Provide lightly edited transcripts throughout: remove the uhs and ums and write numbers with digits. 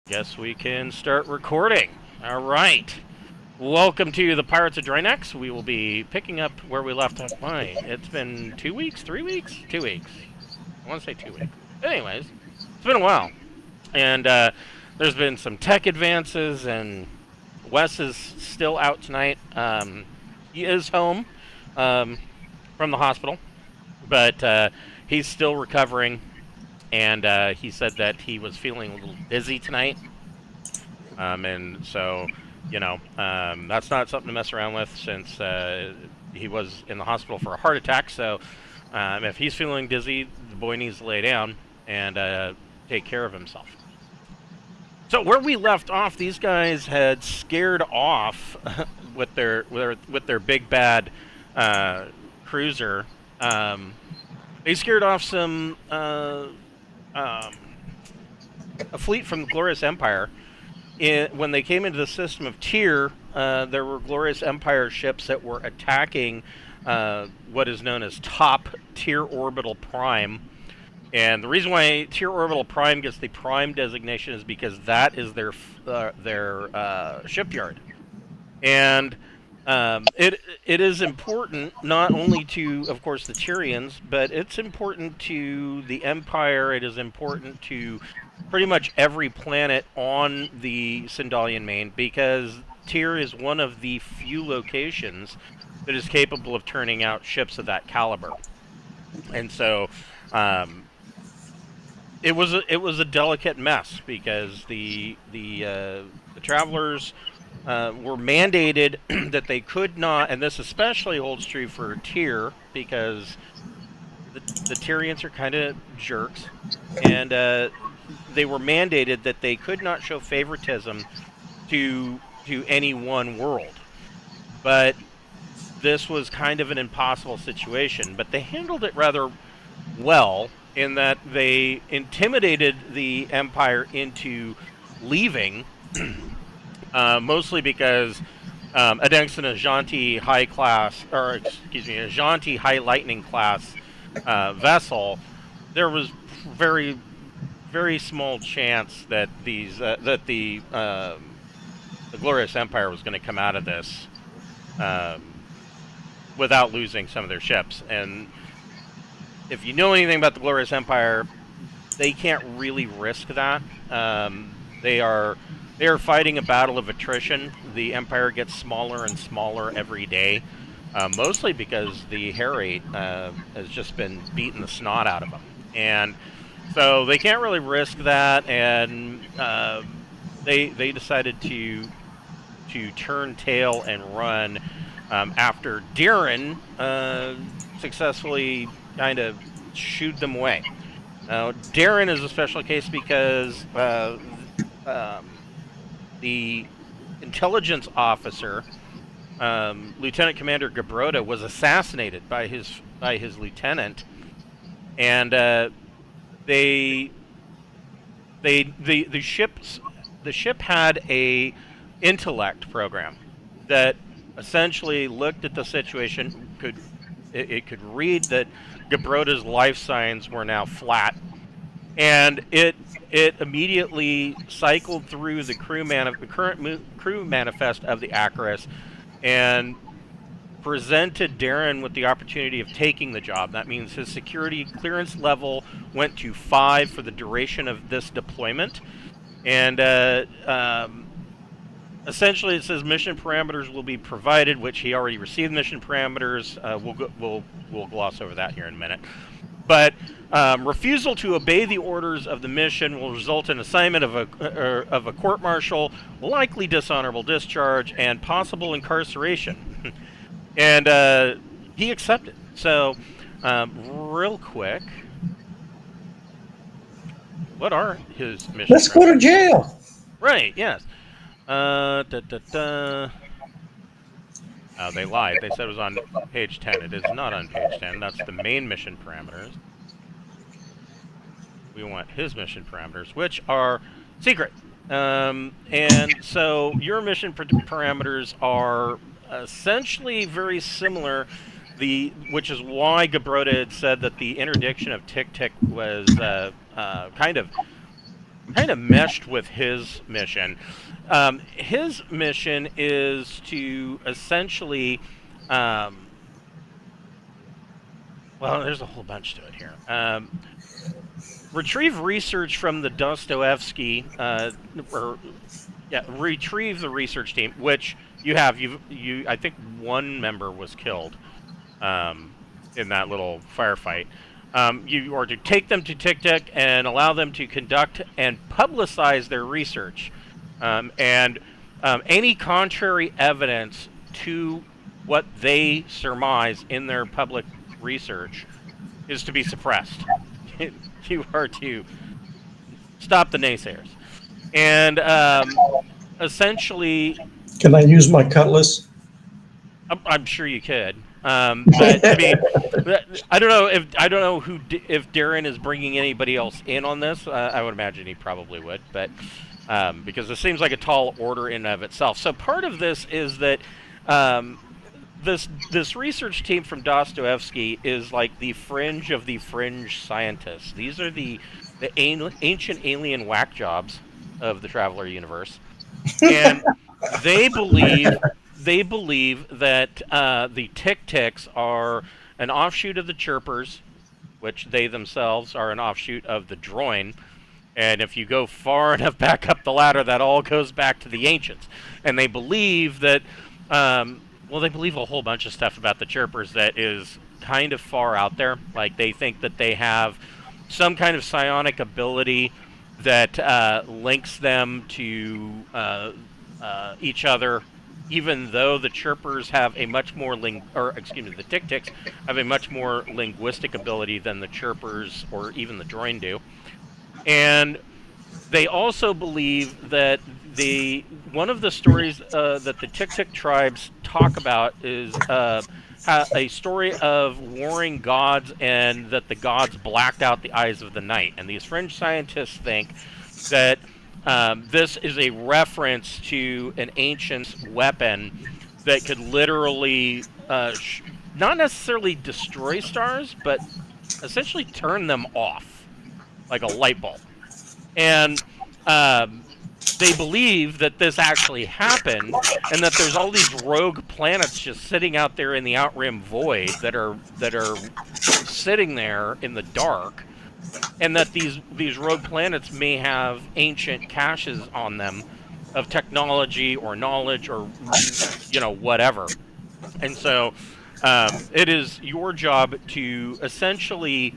Guess we can start recording. All right. Welcome to the Pirates of Drinax. We will be picking up where we left off. It's been 2 weeks, 3 weeks, 2 weeks. I want to say 2 weeks. Anyways, it's been a while, and there's been some tech advances. And Wes is still out tonight. He is home from the hospital, but he's still recovering. And he said that he was feeling a little dizzy tonight. And so, that's not something to mess around with since he was in the hospital for a heart attack. So if he's feeling dizzy, the boy needs to lay down and take care of himself. So where we left off, these guys had scared off with their big bad cruiser. They scared off some a fleet from the Glorious Empire. When they came into the system of Tyr, there were Glorious Empire ships that were attacking what is known as Top Tyr Orbital Prime. And the reason why Tyr Orbital Prime gets the Prime designation is because that is their shipyard. And it is important not only to, of course, the Tyrians, but it's important to the Empire. It is important to pretty much every planet on the Sindalian main, because Tyr is one of the few locations that is capable of turning out ships of that caliber. And so it was a delicate mess, because the travelers were mandated that they could not, and this especially holds true for Tyr, because the Tyrians are kind of jerks, and they were mandated that they could not show favoritism to any one world. But this was kind of an impossible situation, but they handled it rather well, in that they intimidated the Empire into leaving. Mostly because against an Ajanti high class, or excuse me, Ajanti high lightning class vessel, there was very, very small chance that the Glorious Empire was going to come out of this without losing some of their ships. And if you know anything about the Glorious Empire, they can't really risk that. They are fighting a battle of attrition. The Empire gets smaller and smaller every day, mostly because the hair rate has just been beating the snot out of them. And so they can't really risk that, and they decided to turn tail and run after Darren successfully kind of shooed them away. Now, Darren is a special case because the intelligence officer, Lieutenant Commander Gabrota, was assassinated by his lieutenant, and the ship had a intellect program that essentially looked at the situation. It could read that Gabrota's life signs were now flat, and it immediately cycled through the current crew manifest of the Acaris and presented Darren with the opportunity of taking the job. That means his security clearance level went to 5 for the duration of this deployment. And essentially it says mission parameters will be provided, which he already received mission parameters. We'll gloss over that here in a minute. But refusal to obey the orders of the mission will result in assignment of a court-martial, likely dishonorable discharge, and possible incarceration. And he accepted. So, real quick, what are his missions? Let's go to jail. Right, yes. Oh, they lied. They said it was on page 10. It is not on page 10. That's the main mission parameters. We want his mission parameters, which are secret. And so your mission parameters are essentially very similar, which is why Gabrota had said that the interdiction of Tktk was kind of kind of meshed with his mission. His mission is to essentially, well, there's a whole bunch to it here. Retrieve research from the Dostoevsky, retrieve the research team, which you have. I think one member was killed in that little firefight. You are to take them to Tktk and allow them to conduct and publicize their research. And any contrary evidence to what they surmise in their public research is to be suppressed. You are to stop the naysayers. And essentially... Can I use my cutlass? I'm sure you could. But I mean, I don't know if Darren is bringing anybody else in on this. I would imagine he probably would, but because it seems like a tall order in and of itself. So part of this is that this research team from Dostoevsky is like the fringe of the fringe scientists. These are the ancient alien whack jobs of the Traveler universe, and they believe that the Tkts are an offshoot of the Chirpers, which they themselves are an offshoot of the Droin. And if you go far enough back up the ladder, that all goes back to the ancients. And they believe that, they believe a whole bunch of stuff about the Chirpers that is kind of far out there. Like, they think that they have some kind of psionic ability that links them to each other, even though the Chirpers have a much more the Tkts have a much more linguistic ability than the Chirpers or even the Droin do. And they also believe that one of the stories that the Tktk tribes talk about is a story of warring gods, and that the gods blacked out the eyes of the night. And these fringe scientists think that this is a reference to an ancient weapon that could literally not necessarily destroy stars, but essentially turn them off like a light bulb. And they believe that this actually happened, and that there's all these rogue planets just sitting out there in the Outrim void that are sitting there in the dark, and that these rogue planets may have ancient caches on them of technology or knowledge or whatever. And so it is your job to essentially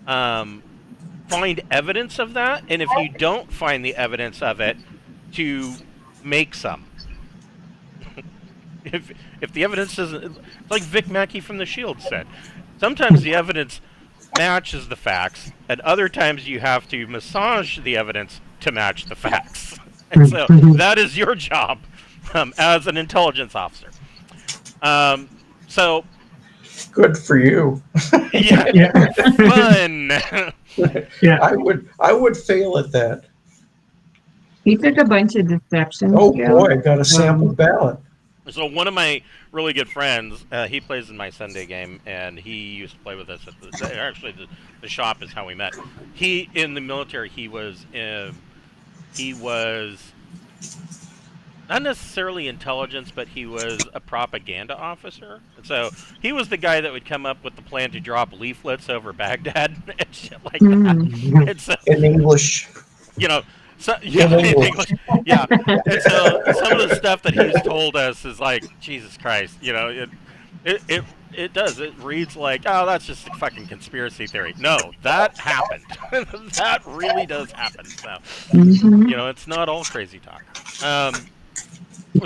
find evidence of that, and if you don't find the evidence of it, to make some. if the evidence isn't, like Vic Mackey from The Shield said, sometimes the evidence matches the facts, and other times you have to massage the evidence to match the facts. And so that is your job as an intelligence officer. So good for you. Yeah. Fun. Yeah, I would fail at that. he took a bunch of deception. Oh skills. boy, I got a sample ballot. So one of my really good friends, he plays in my Sunday game, and he used to play with us at the shop is how we met. He, in the military, he was not necessarily intelligence, but he was a propaganda officer. And so he was the guy that would come up with the plan to drop leaflets over Baghdad and shit like that. And so, In English. in English. Yeah. And so some of the stuff that he's told us is like, Jesus Christ, it does. It reads like, oh, that's just a fucking conspiracy theory. No, that happened. That really does happen. So, it's not all crazy talk.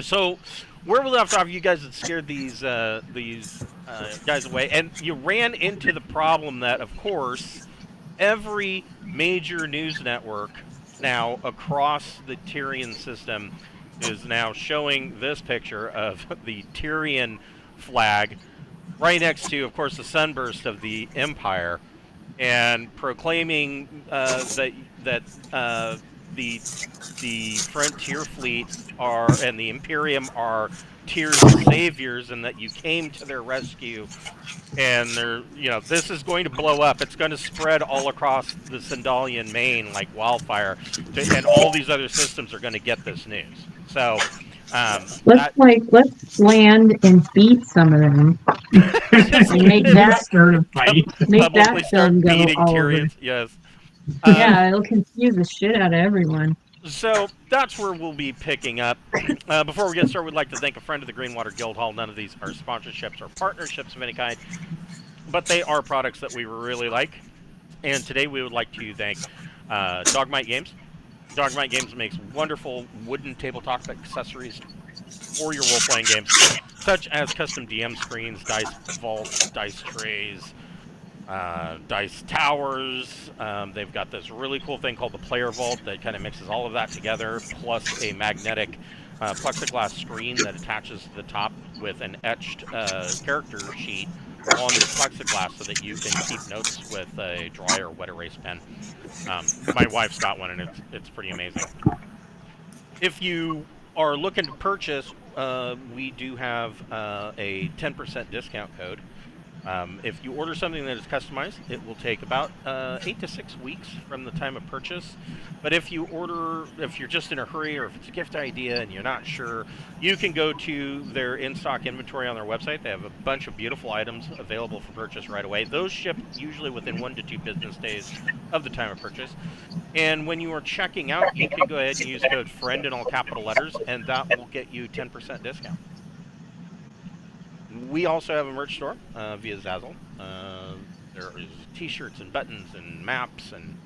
So where we left off, you guys had scared these guys away, and you ran into the problem that, of course, every major news network now across the Tyrian system is now showing this picture of the Tyrian flag right next to, of course, the sunburst of the Empire, and proclaiming that the Frontier Fleet and the Imperium are Tyr's saviors, and that you came to their rescue. And this is going to blow up. It's going to spread all across the Sindalian main like wildfire, and all these other systems are going to get this news. So, let's land and beat some of them. And make that Start a fight. make that publicly film start go beating all over. Tyrians. Yes. Yeah, it'll confuse the shit out of everyone. So that's where we'll be picking up. Before we get started, we'd like to thank a friend of the Greenwater Guildhall. None of these are sponsorships or partnerships of any kind, but they are products that we really like. And today we would like to thank Dogmight Games. Dogmight Games makes wonderful wooden tabletop accessories for your role-playing games, such as custom DM screens, dice vaults, dice trays, dice towers. They've got this really cool thing called the Player Vault that kind of mixes all of that together, plus a magnetic plexiglass screen that attaches to the top with an etched character sheet on the plexiglass so that you can keep notes with a dry or wet erase pen. My wife's got one, and it's pretty amazing. If you are looking to purchase, we do have a 10% discount code. If you order something that is customized, it will take about 8 to 6 weeks from the time of purchase. But if you're just in a hurry, or if it's a gift idea and you're not sure, you can go to their in-stock inventory on their website. They have a bunch of beautiful items available for purchase right away. Those ship usually within 1 to 2 business days of the time of purchase. And when you are checking out, you can go ahead and use code FRIEND in all capital letters, and that will get you 10% discount. We also have a merch store via Zazzle. There is t-shirts and buttons and maps and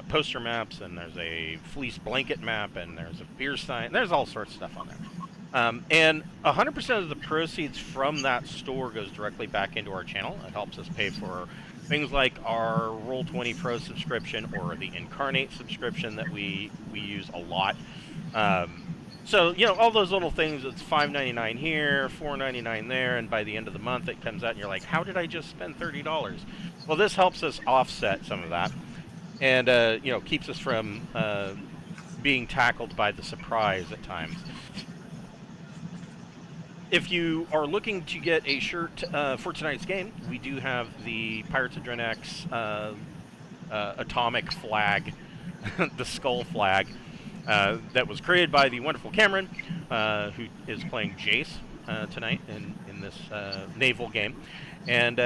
poster maps, and there's a fleece blanket map, and there's a beer sign. There's all sorts of stuff on there. And 100% of the proceeds from that store goes directly back into our channel. It helps us pay for things like our Roll20 Pro subscription or the Incarnate subscription that we use a lot. So, all those little things, it's $5.99 here, $4.99 there, and by the end of the month it comes out and you're like, how did I just spend $30? Well, this helps us offset some of that, and, keeps us from being tackled by the surprise at times. If you are looking to get a shirt for tonight's game, we do have the Pirates of Drinax atomic flag, the skull flag. That was created by the wonderful Cameron, who is playing Jace tonight in this naval game. And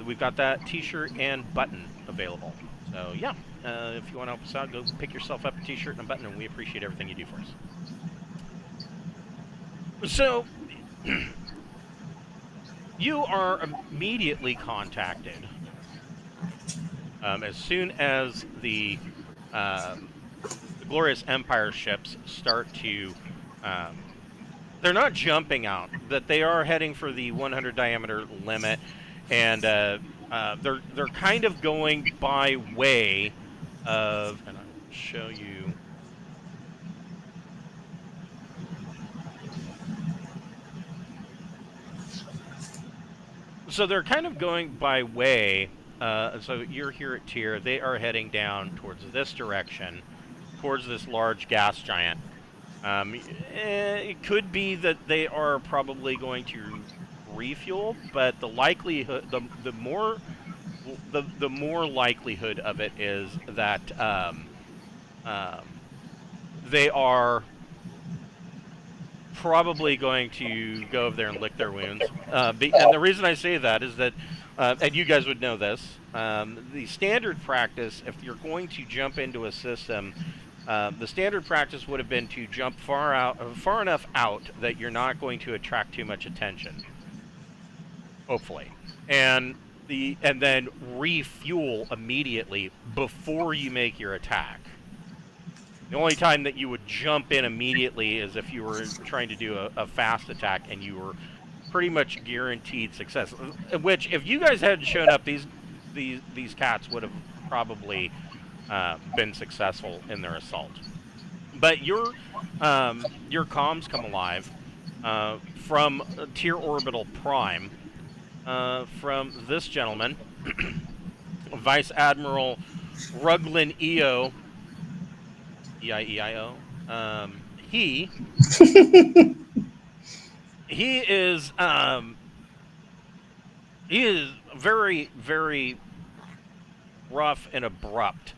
we've got that t-shirt and button available. So yeah, if you want to help us out, go pick yourself up a t-shirt and a button, and we appreciate everything you do for us. So, you are immediately contacted as soon as the Glorious Empire ships start to, they're not jumping out, but they are heading for the 100 diameter limit, and they're kind of going by way of, and I'll show you. So they're kind of going by way, so you're here at Tyr, they are heading down towards this direction, towards this large gas giant. It could be that they are probably going to refuel, but the likelihood, the more likelihood of it is that they are probably going to go over there and lick their wounds. And the reason I say that is that, and you guys would know this, the standard practice, if you're going to jump into a system, the standard practice would have been to jump far enough out that you're not going to attract too much attention. Hopefully. And then refuel immediately before you make your attack. The only time that you would jump in immediately is if you were trying to do a fast attack and you were pretty much guaranteed success. Which, if you guys hadn't shown up, these cats would have probably been successful in their assault. But your comms come alive from Tier Orbital Prime, from this gentleman, Vice Admiral Ruglin EO, E-I-E-I-O. He is he is very, very rough and abrupt.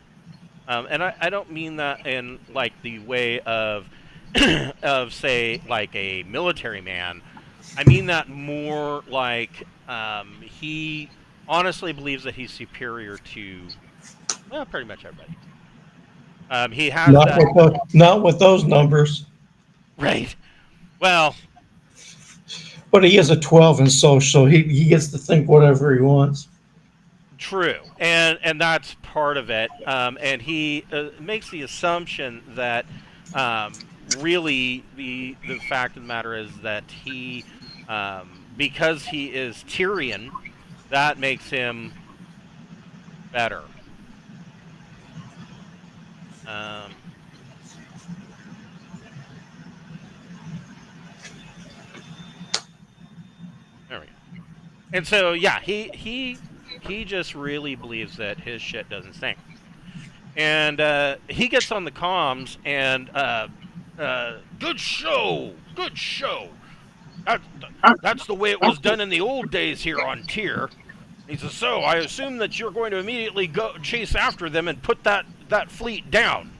And I don't mean that in like the way of of say like a military man. I mean that more like he honestly believes that he's superior to well pretty much everybody. He has Not that not with those numbers. right. Well, But he is a 12 in social, so he gets to think whatever he wants. true, and that's part of it. And he makes the assumption that really the fact of the matter is that he because he is Tyrion, that makes him better. Um, there we go. And so yeah, he just really believes that his shit doesn't stink. And he gets on the comms and good show, good show. That, that's the way it was done in the old days here on Tyr. He says, so I assume that you're going to immediately go chase after them and put that fleet down.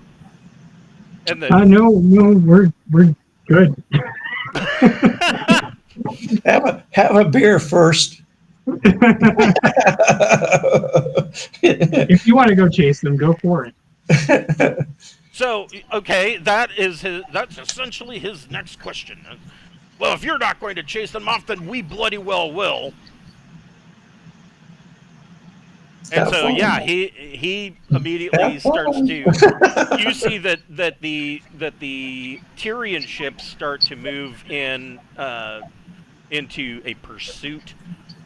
And the No, we're good. Have a beer first. If you want to go chase them, go for it. So okay, that's essentially his next question. Well, if you're not going to chase them off, then we bloody well will. And so yeah, he immediately starts to. You see that the Tyrian ships start to move in into a pursuit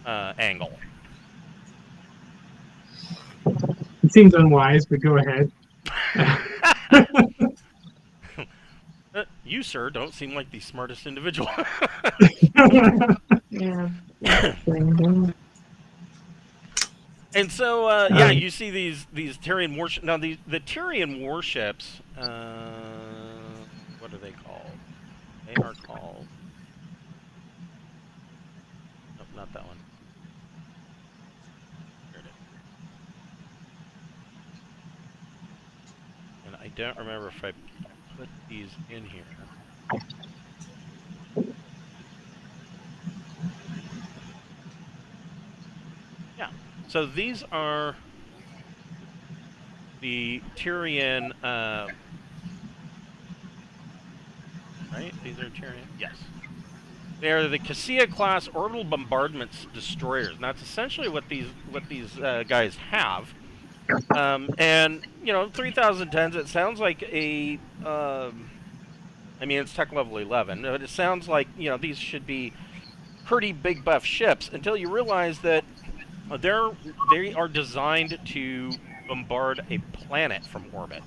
angle. It seems unwise, but go ahead. You, sir, don't seem like the smartest individual. Yeah. And so, yeah, you see these Tyrian warships. Now, the Tyrian warships, what are they called? They are called... Nope, not that one. Here it is. And I don't remember if I put these in here. Yeah. So these are the Tyrian, right? These are Tyrian? Yes. They are the Cassia class orbital bombardment destroyers, and that's essentially what these guys have. And you know, 3,000 tons. It sounds like a, I mean, it's tech level 11, but it sounds like these should be pretty big buff ships until you realize that they are designed to bombard a planet from orbit.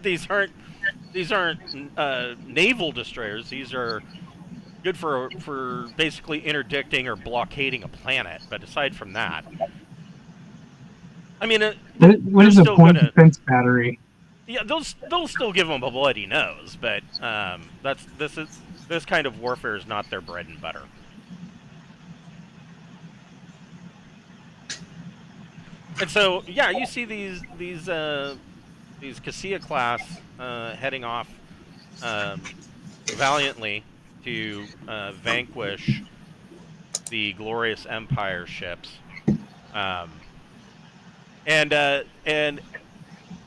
These aren't naval destroyers. These are good for basically interdicting or blockading a planet. But aside from that, I mean, What is a point defense battery? Yeah, they'll still give them a bloody nose, but this kind of warfare is not their bread and butter. And so, yeah, you see these Cassia class heading off valiantly to vanquish the glorious Empire ships, and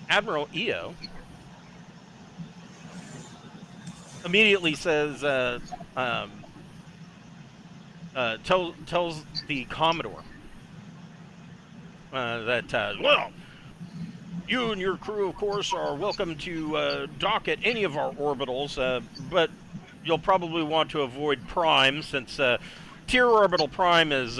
Admiral Eo immediately says, tells the Commodore that, well, you and your crew, of course, are welcome to dock at any of our orbitals, but you'll probably want to avoid Prime, since Tier Orbital Prime is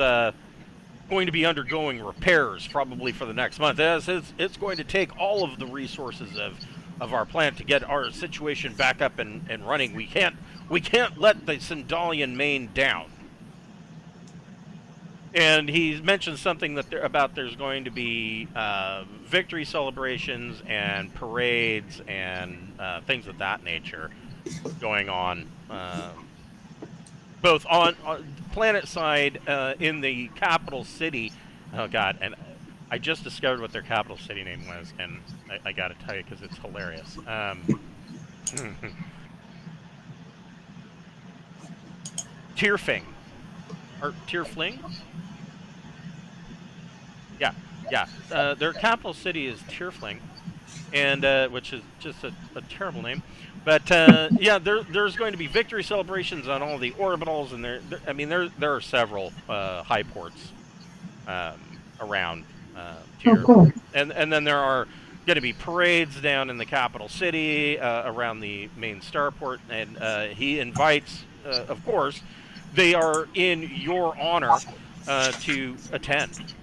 going to be undergoing repairs probably for the next month. It's going to take all of the resources of our plant to get our situation back up and running. We can't let the Sindalian main down. And he mentioned something that there's going to be victory celebrations and parades and things of that nature going on, both on planet side in the capital city. Oh God! And I just discovered what their capital city name was, and I got to tell you because it's hilarious. Tierfing or Tierfling? Yeah, yeah. Their capital city is Tierfling, and which is just a terrible name. But yeah, there's going to be victory celebrations on all the orbitals, and I mean, there are several high ports around Oh, Tier, cool. and then there are going to be parades down in the capital city around the main starport, and he invites, of course, they are in your honor to attend.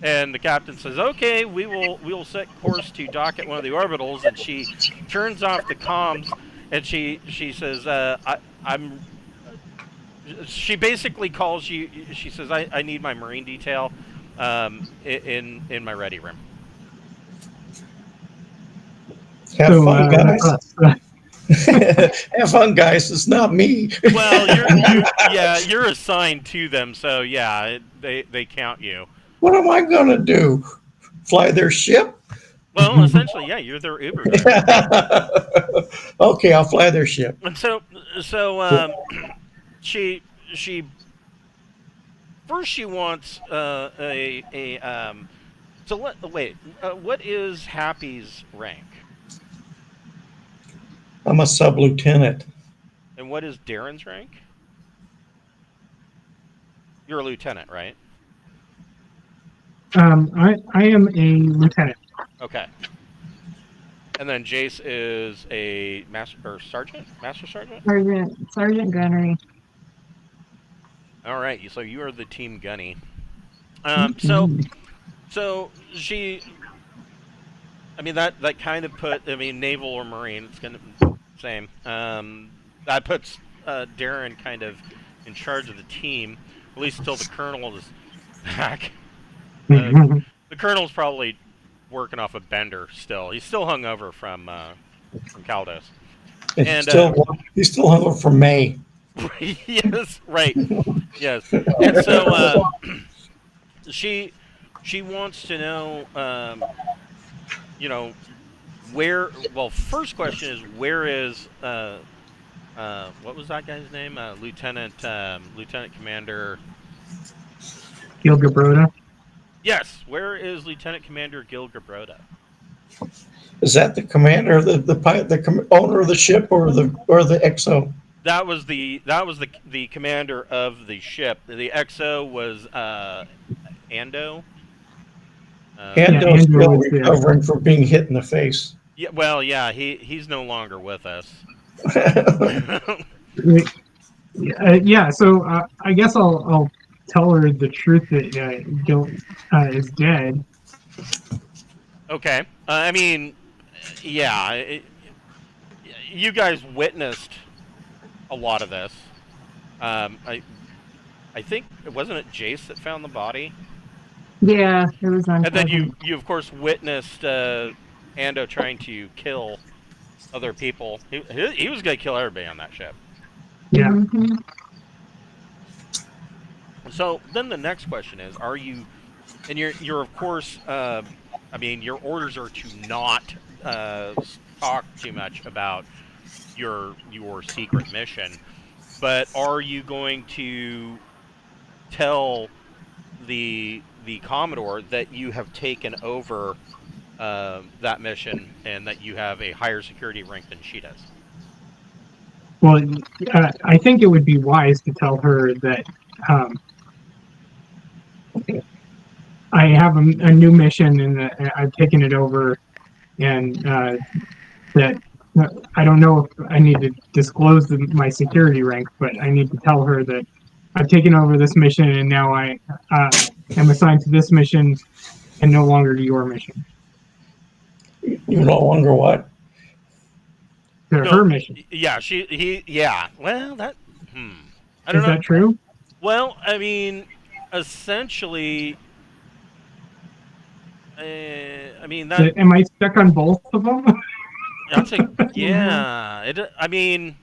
And the captain says, "Okay, we will set course to dock at one of the orbitals." And she turns off the comms, and she says, I'm." She basically calls you. She says, "I need my marine detail in my ready room." Have So, fun, guys. uh, Have fun, guys. It's not me. Well, you're assigned to them, so yeah, they count you. What am I going to do? Fly their ship? Well, essentially, yeah, you're their Uber driver. Okay, I'll fly their ship. And so she first she wants so wait, what is Happy's rank, I'm a sub-lieutenant. and what is Darren's rank? You're a lieutenant, right? I am a lieutenant. Okay. And then Jace is a master or sergeant, master sergeant. Sergeant Gunnery. All right, so you are the team gunny. Mhm. So she, I mean that kind of put, I mean, naval or marine, it's gonna same. That puts Darren kind of in charge of the team, at least until the colonel is back. The colonel's probably working off a bender still. He's still hungover from Caldos. And He's still hungry for May. yes, right. Yes. And so she wants to know, you know, where. Well, first question is where is what was that guy's name? Lieutenant Commander Gil Gabroda. Yes, where is Lieutenant Commander Gil Gabroda? Is that the commander, the owner of the ship, or the XO? That was the commander of the ship. The XO was Ando. Ando's Andrew still was there. recovering from being hit in the face. Yeah, well, yeah, he's no longer with us. Yeah, so I guess I'll tell her the truth that Gil is dead. Okay. I mean, yeah, you guys witnessed a lot of this. I think wasn't it Jace that found the body, Yeah, it was on. and then you of course witnessed Ando trying to kill other people. He was gonna kill everybody on that ship. Yeah. Mhm. So then the next question is: are you? And you're of course. I mean, your orders are to not talk too much about your secret mission, but are you going to tell the Commodore that you have taken over that mission and that you have a higher security rank than she does? Well, I think it would be wise to tell her that I have a new mission and that I've taken it over, and that I don't know if I need to disclose my security rank, but I need to tell her that I've taken over this mission and now I am assigned to this mission and no longer to your mission. You no longer what? To her mission. Yeah, yeah. Well, that. I don't Is know. that true? Well, I mean, essentially, I mean that. Am I stuck on both of them? That's a yeah. I mean,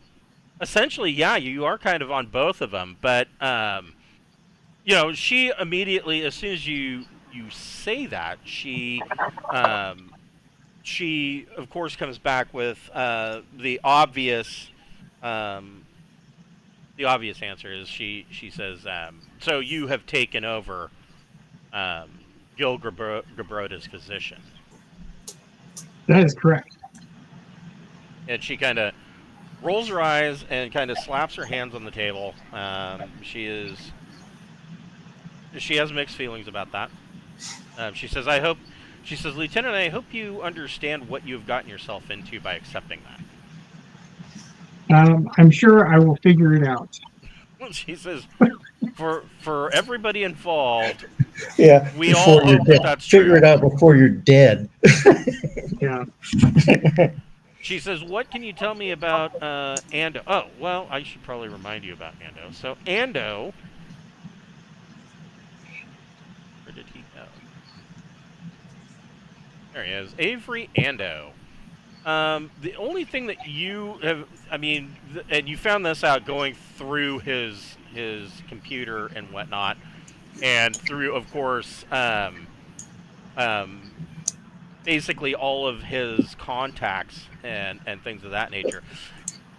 essentially, yeah. You are kind of on both of them, but you know, she immediately, as soon as you say that, she of course comes back with um, the obvious answer is she says, so you have taken over Gil Gabrota's position. That is correct. And she kind of rolls her eyes and kind of slaps her hands on the table. She has mixed feelings about that. She says, she says, Lieutenant, I hope you understand what you've gotten yourself into by accepting that. I'm sure I will figure it out. She says, for everybody involved, Yeah, we all hope that that's Figure true. it out before you're dead. Yeah. She says, what can you tell me about Ando? Oh, well, I should probably remind you about Ando. So Ando, where did he go? There he is, Avery Ando. The only thing that you have, I mean, and you found this out going through his computer and whatnot, and through, of course, basically all of his contacts and things of that nature.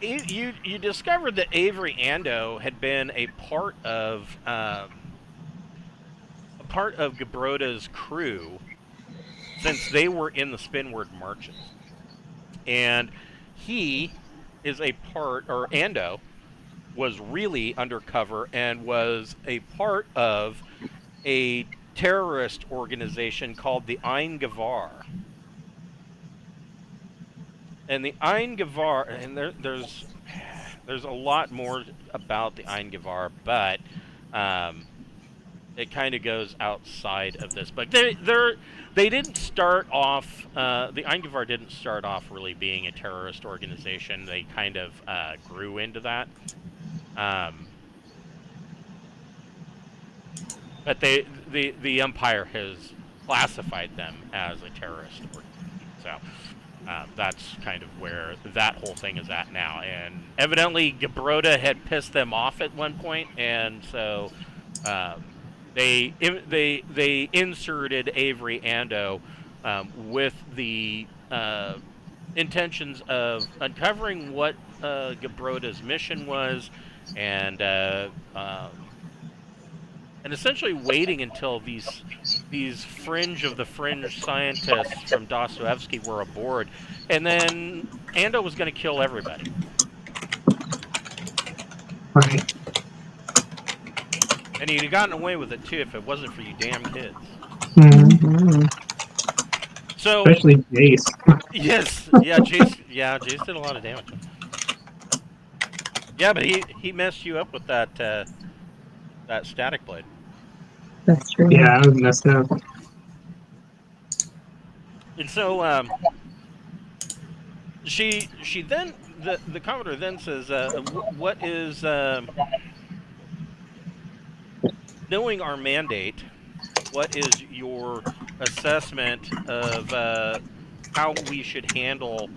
You discovered that Avery Ando had been a part of Gabrota's crew since they were in the Spinward Marches. And he is a part, or Ando was really undercover and was a part of a terrorist organization called the Ein Gevaar. And the Ein Gevaar, and there's a lot more about the Ein Gevaar, but it kind of goes outside of this. But they didn't start off. The Ein Gevaar didn't start off really being a terrorist organization. They kind of grew into that. But the Empire has classified them as a terrorist organization. So that's kind of where that whole thing is at now. And evidently, Gabrota had pissed them off at one point, and so they inserted Avery Ando with the intentions of uncovering what Gabrota's mission was, and essentially waiting until these fringe of the fringe scientists from Dostoevsky were aboard, and then Ando was going to kill everybody. Right. And he'd have gotten away with it too if it wasn't for you damn kids. Mm-hmm. So, especially Jace. Yes, Jace did a lot of damage. Yeah, but he messed you up with that static blade. That's true. Yeah, I was messed up. And so she then the Commodore then says, "What is knowing our mandate? What is your assessment of how we should handle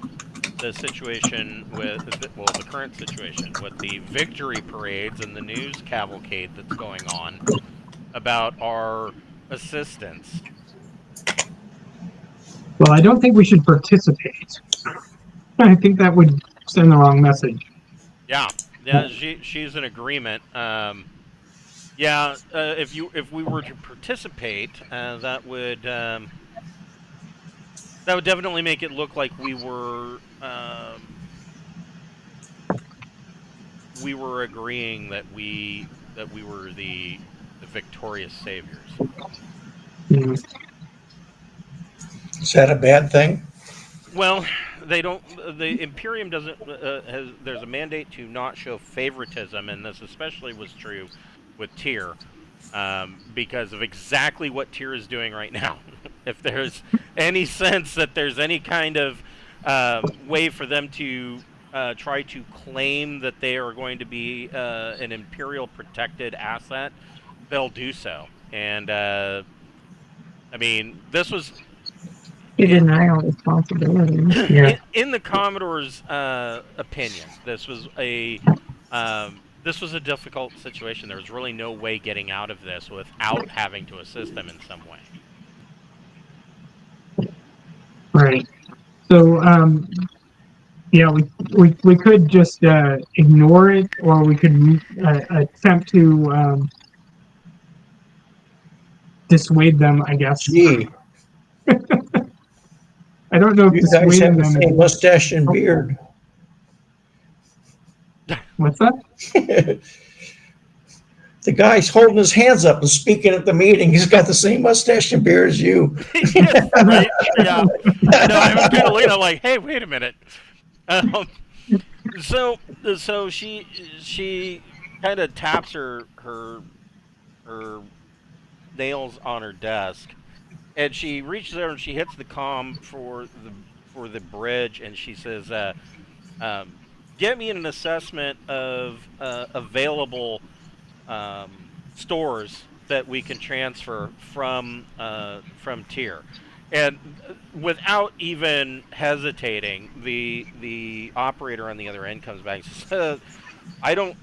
the situation with the current situation with the victory parades and the news cavalcade that's going on about our assistance?" Well, I don't think we should participate. I think that would send the wrong message. Yeah, she's in agreement. If we were to participate, that would definitely make it look like we were agreeing that we were the victorious saviors. Mm. Is that a bad thing? Well, they don't. The Imperium doesn't. There's a mandate to not show favoritism, and this especially was true with Tyr, because of exactly what Tyr is doing right now. If there's any sense that there's any kind of way for them to try to claim that they are going to be an Imperial protected asset, they'll do so. And I mean, this was You deny all responsibility. Yeah. in the Commodore's opinion. This was a difficult situation. There was really no way getting out of this without having to assist them in some way. Right. So, yeah, we could just ignore it, or we could attempt to dissuade them, I guess. Gee, I don't know if you guys dissuading have the them same is... mustache and beard. What's that? The guy's holding his hands up and speaking at the meeting. He's got the same mustache and beard as you. Yes, right? Yeah. I know. I was kind of looking at like, hey, wait a minute. So she kind of taps her nails on her desk, and she reaches over and she hits the comm for the bridge, and she says, "Get me an assessment of available stores that we can transfer from tier." And without even hesitating, the operator on the other end comes back and says, "I don't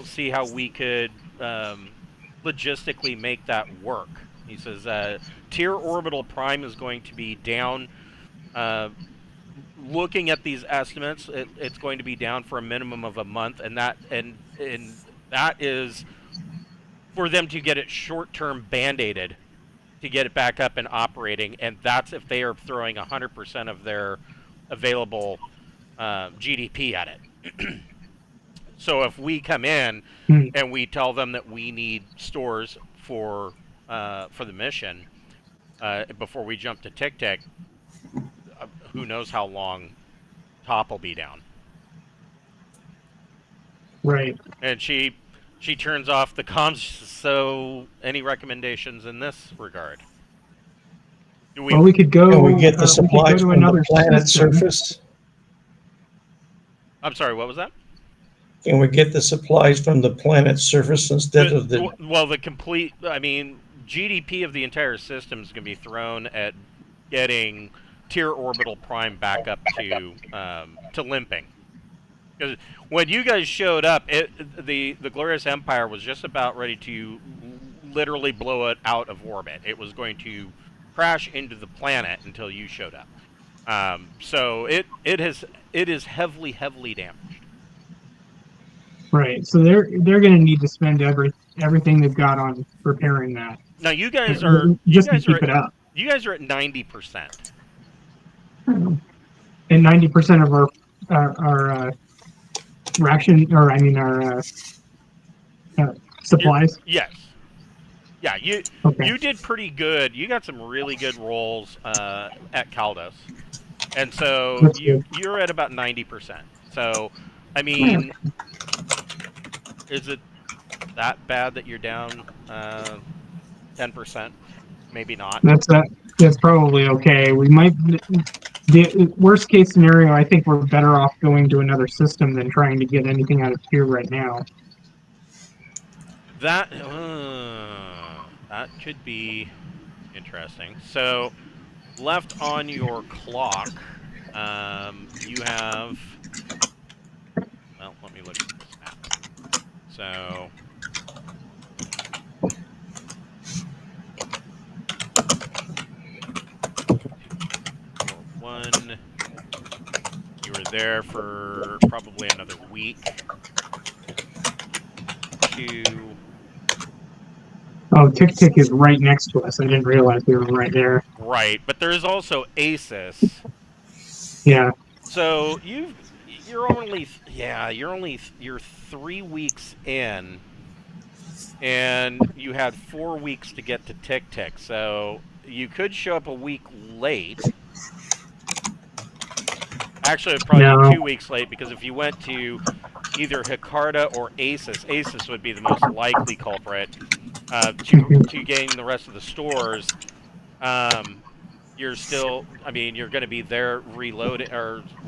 see how we could logistically make that work." He says, "Tier orbital prime is going to be down. Looking at these estimates, it's going to be down for a minimum of a month, and that is for them to get it short-term band-aided to get it back up and operating, and that's if they are throwing 100% of their available GDP at it." So if we come in and we tell them that we need stores for the mission before we jump to Tktk, who knows how long top will be down. Right. And she turns off the comms. So, any recommendations in this regard? Well, we could go. Can we get the we could go supplies to from another the planet's system. surface? I'm sorry, what was that? Can we get the supplies from the planet's surface instead of the... Well, the complete, I mean, GDP of the entire system is going to be thrown at getting tier orbital prime back up to limping. Because when you guys showed up, the Glorious Empire was just about ready to literally blow it out of orbit. It was going to crash into the planet until you showed up. So it is heavily damaged. Right. So they're going to need to spend everything they've got on repairing that. Now you guys are just to keep it up. You guys are at 90%. And 90% of our ration, or I mean our supplies. Yes. Yeah, you did pretty good. You got some really good rolls at Caldos, and so you're at about 90%. So, I mean, is it that bad that you're down 10%? Maybe not. That's probably okay. We might. The worst case scenario, I think we're better off going to another system than trying to get anything out of here right now. That could be interesting. So, left on your clock, you have. Well, let me look at this map. So. You were there for probably another week. 2. Oh, Tktk is right next to us. I didn't realize we were right there. Right, but there's also ASIS. Yeah. So you're 3 weeks in, and you had 4 weeks to get to Tktk. So you could show up a week late. Actually, it'd probably be 2 weeks late, because if you went to either Hikarda or ASIS would be the most likely culprit to gain the rest of the stores. You're still, I mean, you're going to be there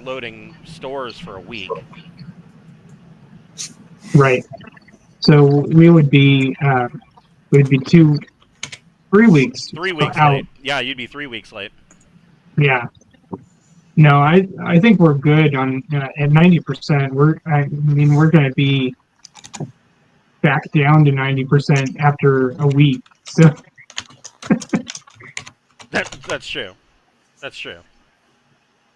loading stores for a week. Right. So we would be 3 weeks 3 weeks out. late. Yeah, you'd be 3 weeks late. Yeah. No, I think we're good on at 90%. I mean we're going to be back down to 90% after a week. So That's true. That's true.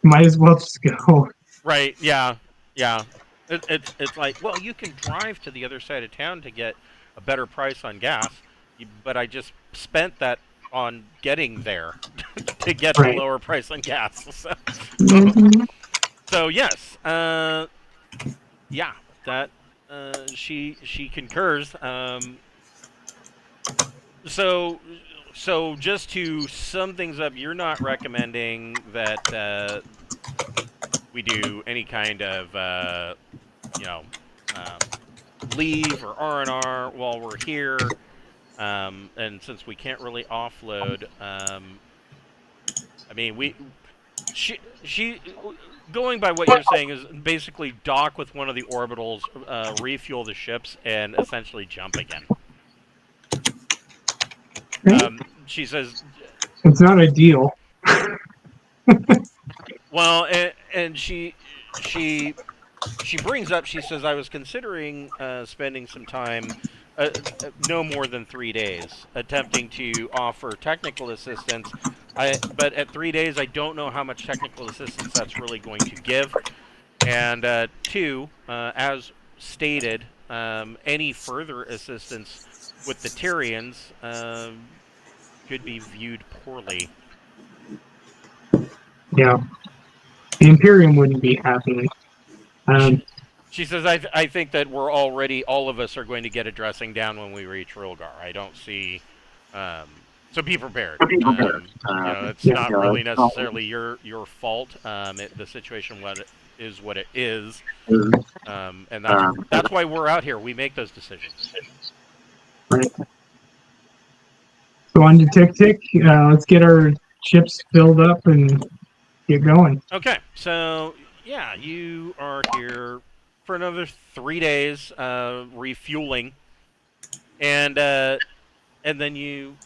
might as well just go. Right? Yeah. Yeah. It's like, well, you can drive to the other side of town to get a better price on gas, but I just spent that on getting there to get Right. the lower price on gas. So, Mhm. so yes, yeah, that she concurs. So just to sum things up, you're not recommending that we do any kind of you know leave or R&R while we're here. And since we can't really offload, I mean, she, going by what you're saying, is basically dock with one of the orbitals, refuel the ships, and essentially jump again. She says, It's not ideal. well, and she brings up, she says, I was considering spending some time, no more than 3 days, attempting to offer technical assistance. But at 3 days, I don't know how much technical assistance that's really going to give. And two, as stated, any further assistance with the Tyrians could be viewed poorly. Yeah. The Imperium wouldn't be happy. She says, I think that all of us are going to get a dressing down when we reach Rilgar. I don't see, so be prepared. It's not really necessarily your fault. The situation is what it is. And that's why we're out here. We make those decisions. Right. So on to Tktk. Let's get our ships filled up and get going. Okay, so yeah, you are here for another 3 days, refueling, and then you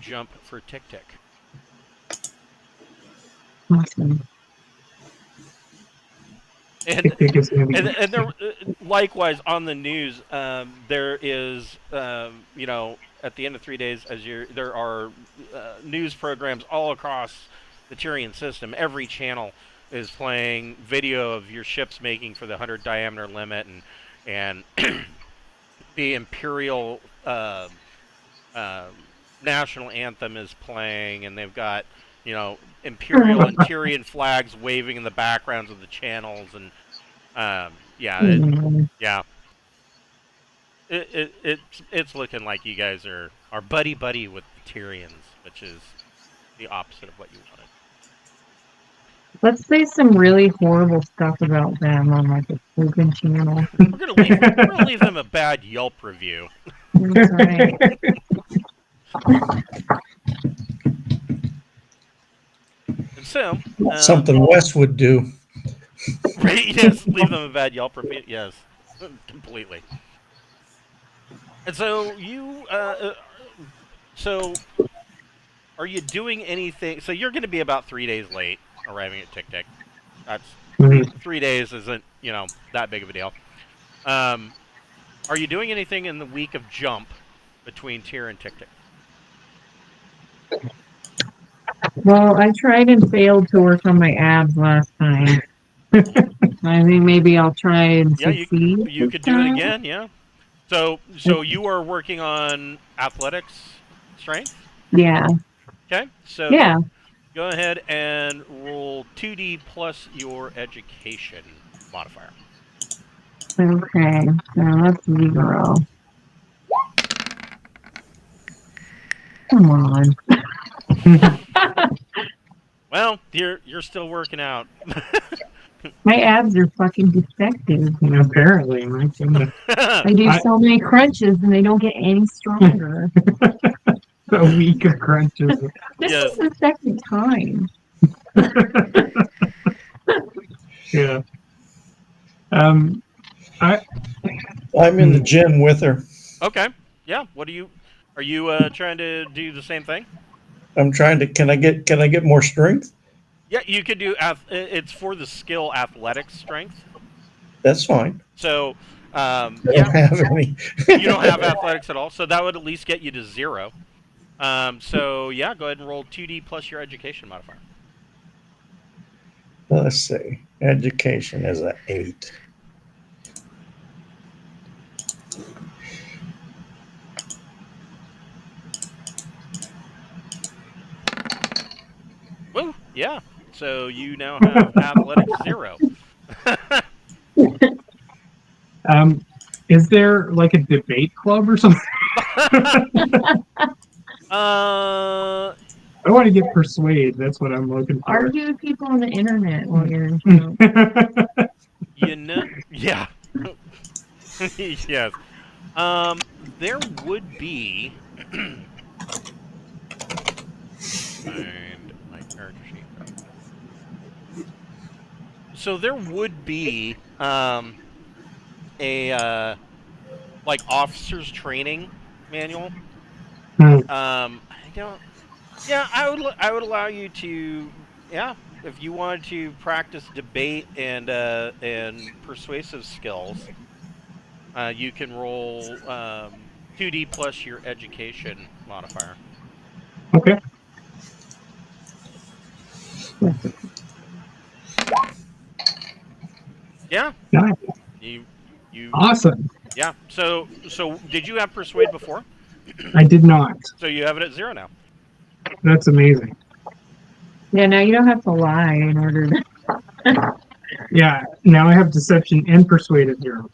jump for Tktk. Awesome. And Tktk is gonna be and there, likewise on the news, there is at the end of 3 days, there are news programs all across the Tyrian system. Every channel is playing video of your ships making for the 100 diameter limit, and the Imperial national anthem is playing, and they've got Imperial and Tyrian flags waving in the backgrounds of the channels, and it's looking like you guys are buddy with the Tyrians, which is the opposite of what you wanted. Let's say some really horrible stuff about them on like a spoken channel. We're gonna leave them a bad Yelp review. That's right. And so Something Wes would do. right, yes, leave them a bad Yelp review. Yes, completely. And so are you doing anything? So you're going to be about 3 days late arriving at Tktk. That's 3 days isn't that big of a deal. Are you doing anything in the week of jump between Tyr and Tktk? Well, I tried and failed to work on my abs last time. I think maybe I'll try and succeed. You could do it again, yeah. So you are working on athletics strength? Yeah. Okay, so Yeah. go ahead and roll 2D plus your education modifier. Okay. So that's 0. Come on. Well, you're still working out. My abs are fucking defective. apparently. My goodness. I do so many crunches and they don't get any stronger. A week of crunches. This Yes. is the second time. Yeah. I'm in the gym with her. Okay. Yeah. What are you trying to do the same thing? I'm trying to. Can I get more strength? Yeah, you could do. It's for the skill athletics strength. That's fine. So, I yeah, don't have any. you don't have athletics at all, so that would at least get you to 0. So yeah, go ahead and roll 2d plus your education modifier. Let's see. Education is an 8. Woo! Yeah. So you now have athletics 0. Is there like a debate club or something? I want to get persuade. That's what I'm looking for. Argue with people on the internet while you're, You know, yeah. Yes. There would be. Find my character sheet. So there would be a like officers training manual. I don't. Yeah, I would allow you to. Yeah, if you wanted to practice debate and persuasive skills, you can roll 2d plus your education modifier. Okay. Yeah. Nice. You. Awesome. Yeah. So did you have persuade before? I did not. So you have it at 0 now. That's amazing. yeah, now you don't have to lie in order to. Yeah. Now I have deception and persuade at 0.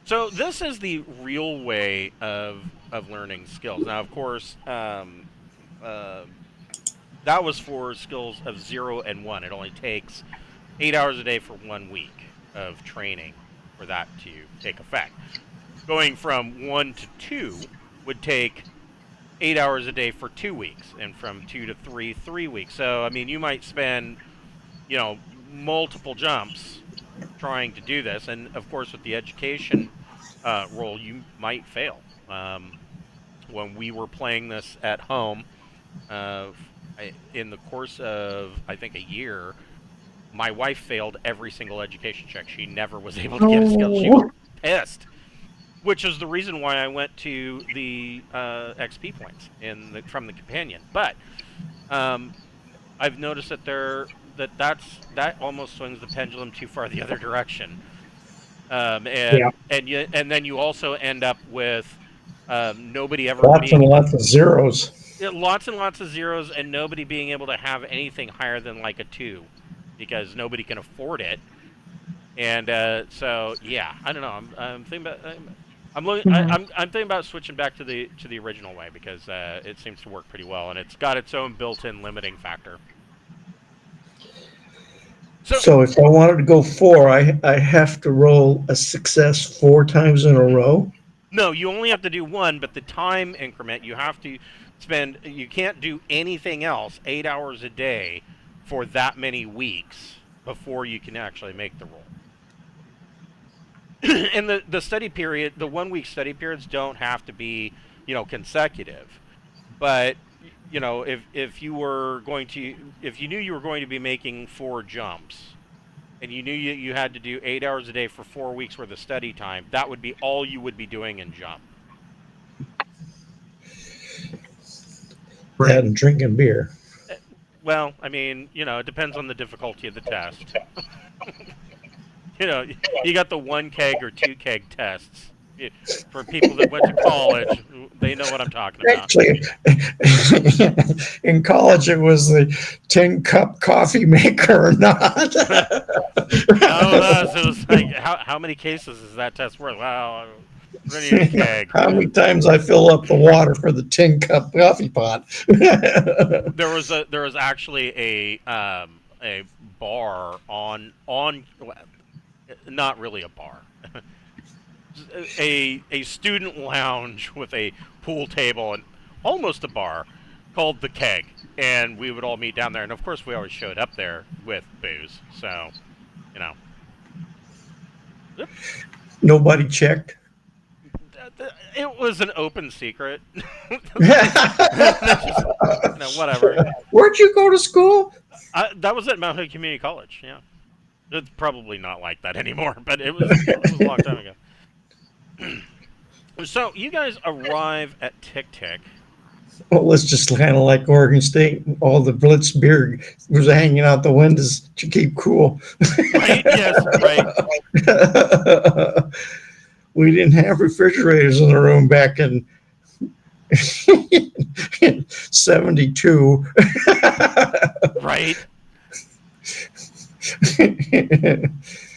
So this is the real way of learning skills. Now, of course, that was for skills of 0 and 1. It only takes 8 hours a day for 1 week of training for that to take effect. Going from 1 to 2 would take 8 hours a day for 2 weeks, and from 2 to 3, 3 weeks. So, I mean, you might spend, multiple jumps trying to do this, and of course, with the education role, you might fail. When we were playing this at home, in the course of I think a year, my wife failed every single education check. She never was able to get a skill. She was pissed, which is the reason why I went to the XP points from the companion. But I've noticed that that almost swings the pendulum too far the other direction. And then you also end up with nobody ever Lots and lots of zeros. lots and lots of zeros, and nobody being able to have anything higher than like a 2, because nobody can afford it. And so yeah, I don't know. I'm thinking about. I'm thinking about switching back to the original way, because it seems to work pretty well, and it's got its own built-in limiting factor. So if I wanted to go 4, I have to roll a success 4 times in a row? No, you only have to do 1, but the time increment, you have to spend, you can't do anything else 8 hours a day for that many weeks before you can actually make the roll. And the study period, the 1 week study periods don't have to be, consecutive. But if you knew you were going to be making 4 jumps, and you knew you had to do 8 hours a day for 4 weeks worth of study time, that would be all you would be doing in jump. That and drinking beer. Well, I mean, it depends on the difficulty of the test. You got the 1 keg or 2 keg tests. For people that went to college, they know what I'm talking about. Actually, in college, it was the 10-cup coffee maker or not. No, it was like, how many cases is that test worth? Well, we're going to need a keg. How many times I fill up the water for the 10-cup coffee pot? There was actually a bar on not really a bar. A student lounge with a pool table and almost a bar called the Keg, and we would all meet down there, and of course we always showed up there with booze, so Yep. Nobody checked. It was an open secret. Just, whatever. Where'd you go to school? That was at Mount Hood Community College. Yeah, it's probably not like that anymore, but it was a long time ago. So you guys arrive at Tktk. Well, it's just kind of like Oregon State. All the Blitz beer was hanging out the windows to keep cool. Right? Yes. Right. We didn't have refrigerators in the room back in 72. Right.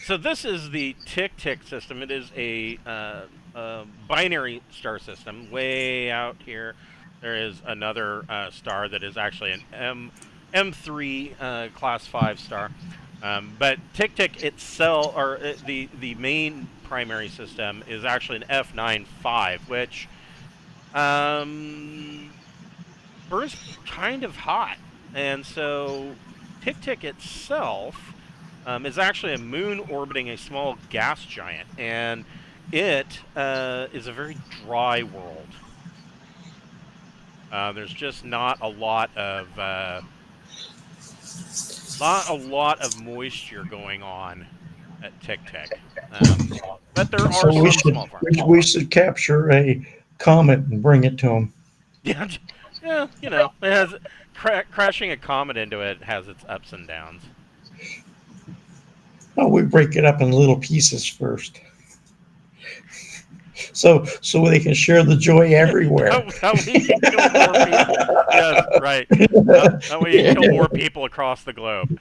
So this is the Tktk system. It is a binary star system. Way out here, there is another star that is actually an M3 class 5 star. But Tktk itself, or the main primary system, is actually an F9-5, which burns kind of hot. And so Tktk itself is actually a moon orbiting a small gas giant, and it is a very dry world. There's just not a lot of moisture going on at Tktk, but there are So some small farms. we should capture a comet and bring it to them. Yeah, yeah, it has crashing a comet into it has its ups and downs. Oh, we break it up in little pieces first, so they can share the joy everywhere. That way you can kill more people. Yes, right. That way you can kill more people across the globe.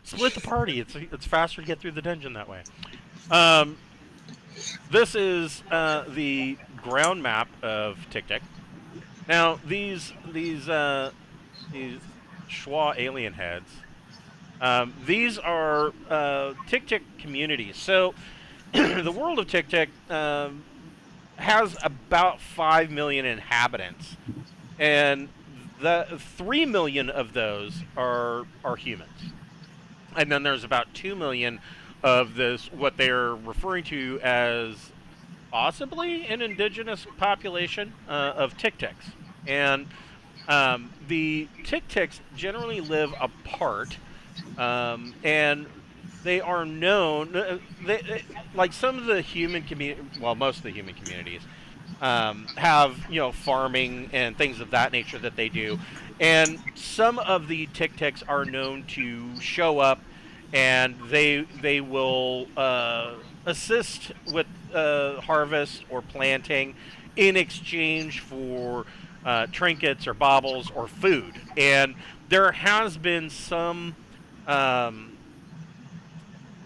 Split the party. It's faster to get through the dungeon that way. This is the ground map of Tktk. Now these Schwa alien heads. These are Tktk communities. So the world of Tktk has about 5 million inhabitants, and the 3 million of those are humans, and then there's about 2 million of this what they're referring to as possibly an indigenous population of Tktiks. And the Tktiks generally live apart, and they are known, like some of the human community, well, most of the human communities have, farming and things of that nature that they do. And some of the Tktiks are known to show up, and they will assist with harvest or planting in exchange for trinkets or baubles or food. And there has been some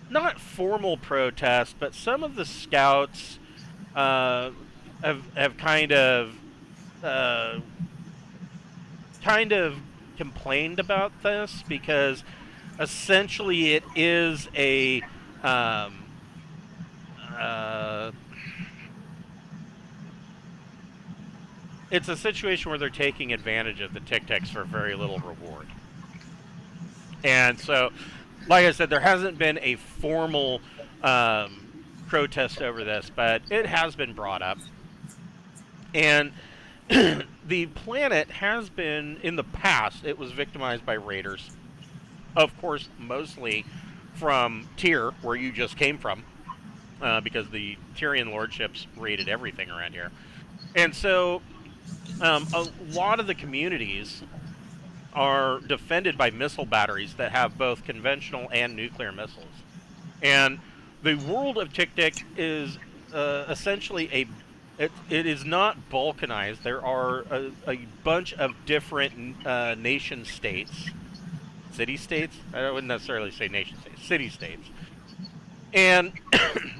not formal protest, but some of the scouts have kind of complained about this, because essentially it is a it's a situation where they're taking advantage of the Tktiks for very little reward. And so, like I said, there hasn't been a formal protest over this, but it has been brought up. And the planet has been, in the past, it was victimized by raiders. Of course, mostly from Tyr, where you just came from, because the Tyrian lordships raided everything around here. And so, a lot of the communities are defended by missile batteries that have both conventional and nuclear missiles. And the world of Tktk is essentially it is not balkanized. There are a bunch of different nation states, city-states. I wouldn't necessarily say nation states, city-states. And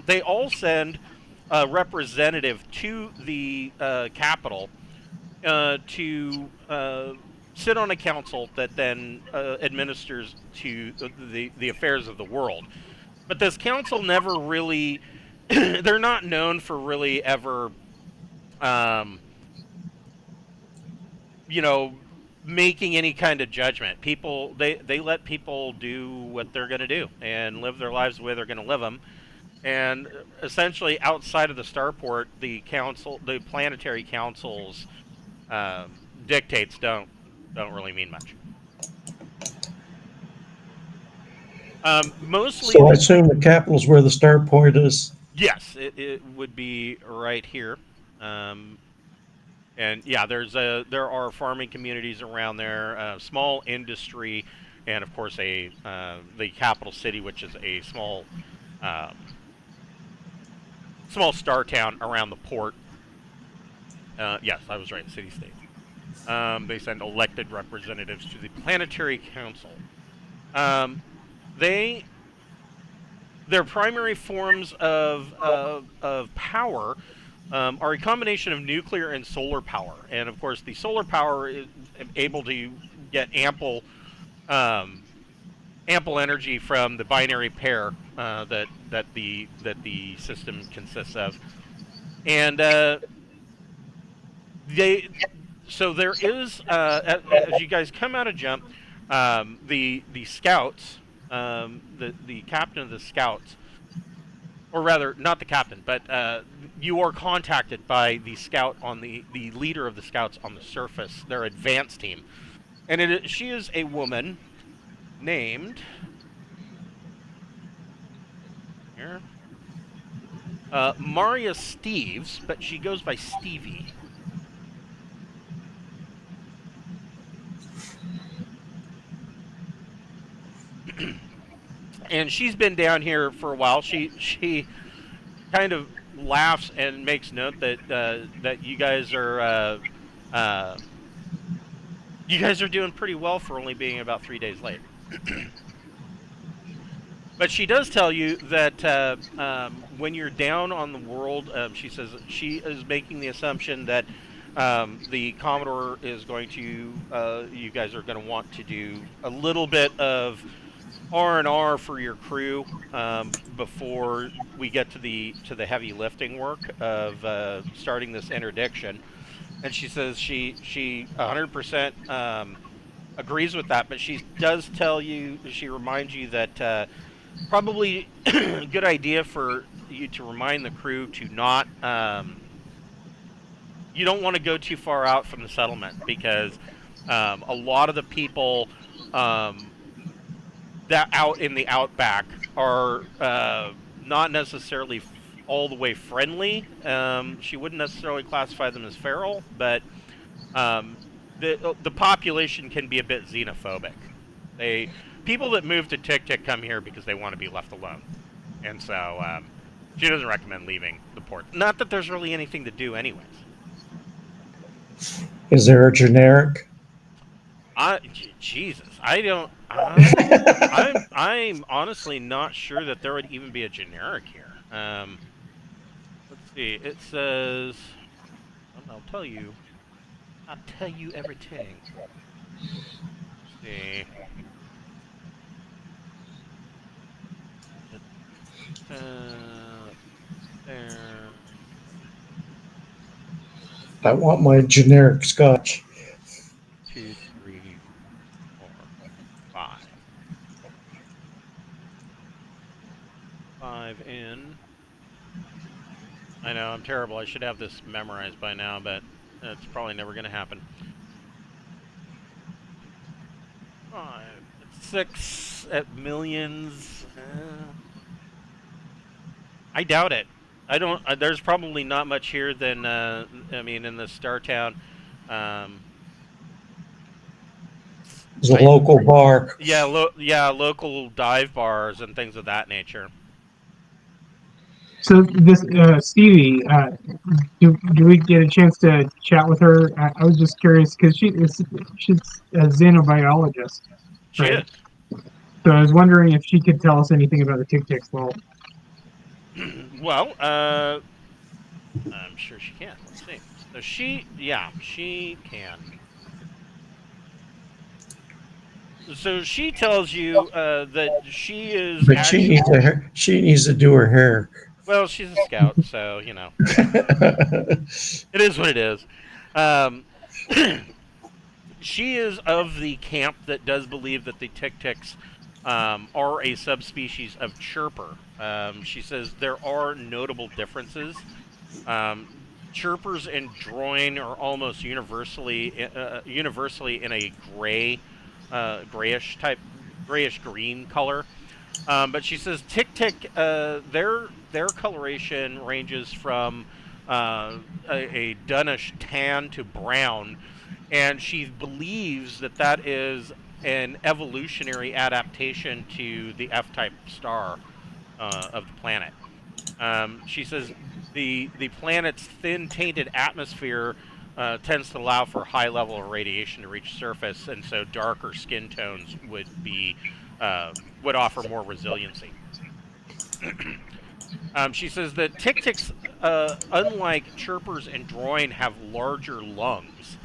they all send a representative to the capital to sit on a council that then administers to the affairs of the world. But this council never really, they're not known for really ever, making any kind of judgment. People, they let people do what they're going to do and live their lives the way they're going to live them. And essentially, outside of the starport, the planetary council's dictates don't really mean much. Mostly, So I assume the capital's where the start point is. yes, it would be right here. And yeah, there are farming communities around there, small industry, and of course the capital city, which is a um, small star town around the port. Yes, I was right. City-state. They send elected representatives to the planetary council. They Their primary forms of power are a combination of nuclear and solar power, and of course, the solar power is able to get ample energy from the binary pair that the system consists of, and they. So there is, as you guys come out of jump, the scouts, the captain of the scouts, or rather, not the captain, but you are contacted by the scout on the leader of the scouts on the surface, their advance team, and she is a woman named here, Maria Steves, but she goes by Stevie. And she's been down here for a while. She kind of laughs and makes note that that you guys are doing pretty well for only being about 3 days late. But she does tell you that when you're down on the world, she says she is making the assumption that the Commodore is going to, you guys are going to want to do a little bit of R&R for your crew before we get to the heavy lifting work of starting this interdiction. And she says she 100% agrees with that, but she does tell you, she reminds you that probably a good idea for you to remind the crew to not, you don't want to go too far out from the settlement, because a lot of the people that out in the outback are not necessarily all the way friendly. She wouldn't necessarily classify them as feral, but the population can be a bit xenophobic. People that move to Tktk come here because they want to be left alone, and so she doesn't recommend leaving the port. Not that there's really anything to do, anyways. Is there a generic? Jesus, I don't. I'm honestly not sure that there would even be a generic here. Let's see. It says. I'll tell you. I'll tell you everything. Let's see. There. I want my generic scotch. 2, 3, 4, 5. 5 in. I know, I'm terrible. I should have this memorized by now, but it's probably never going to happen. 5. 6 at millions. I doubt it. I don't. There's probably not much here than. I mean, in the Star Town. There's a local bar. Yeah, local dive bars and things of that nature. So this Stevie, do we get a chance to chat with her? I was just curious because she's a xenobiologist, She right? is. So I was wondering if she could tell us anything about the Tktk. Well, I'm sure she can. Let's see. So she can. So she tells you that she is. But actually, she needs to do her hair. well, she's a scout, so you know, it is what it is. she is of the camp that does believe that the Tktiks are a subspecies of chirper. She says there are notable differences. Chirpers and droin are almost universally in a grayish green color. But she says Tktk, their coloration ranges from a dunnish tan to brown, and she believes that that is an evolutionary adaptation to the F-type star of the planet. She says the planet's thin, tainted atmosphere tends to allow for a high level of radiation to reach surface, and so darker skin tones would offer more resiliency. She says that Tktiks, unlike chirpers and droin, have larger lungs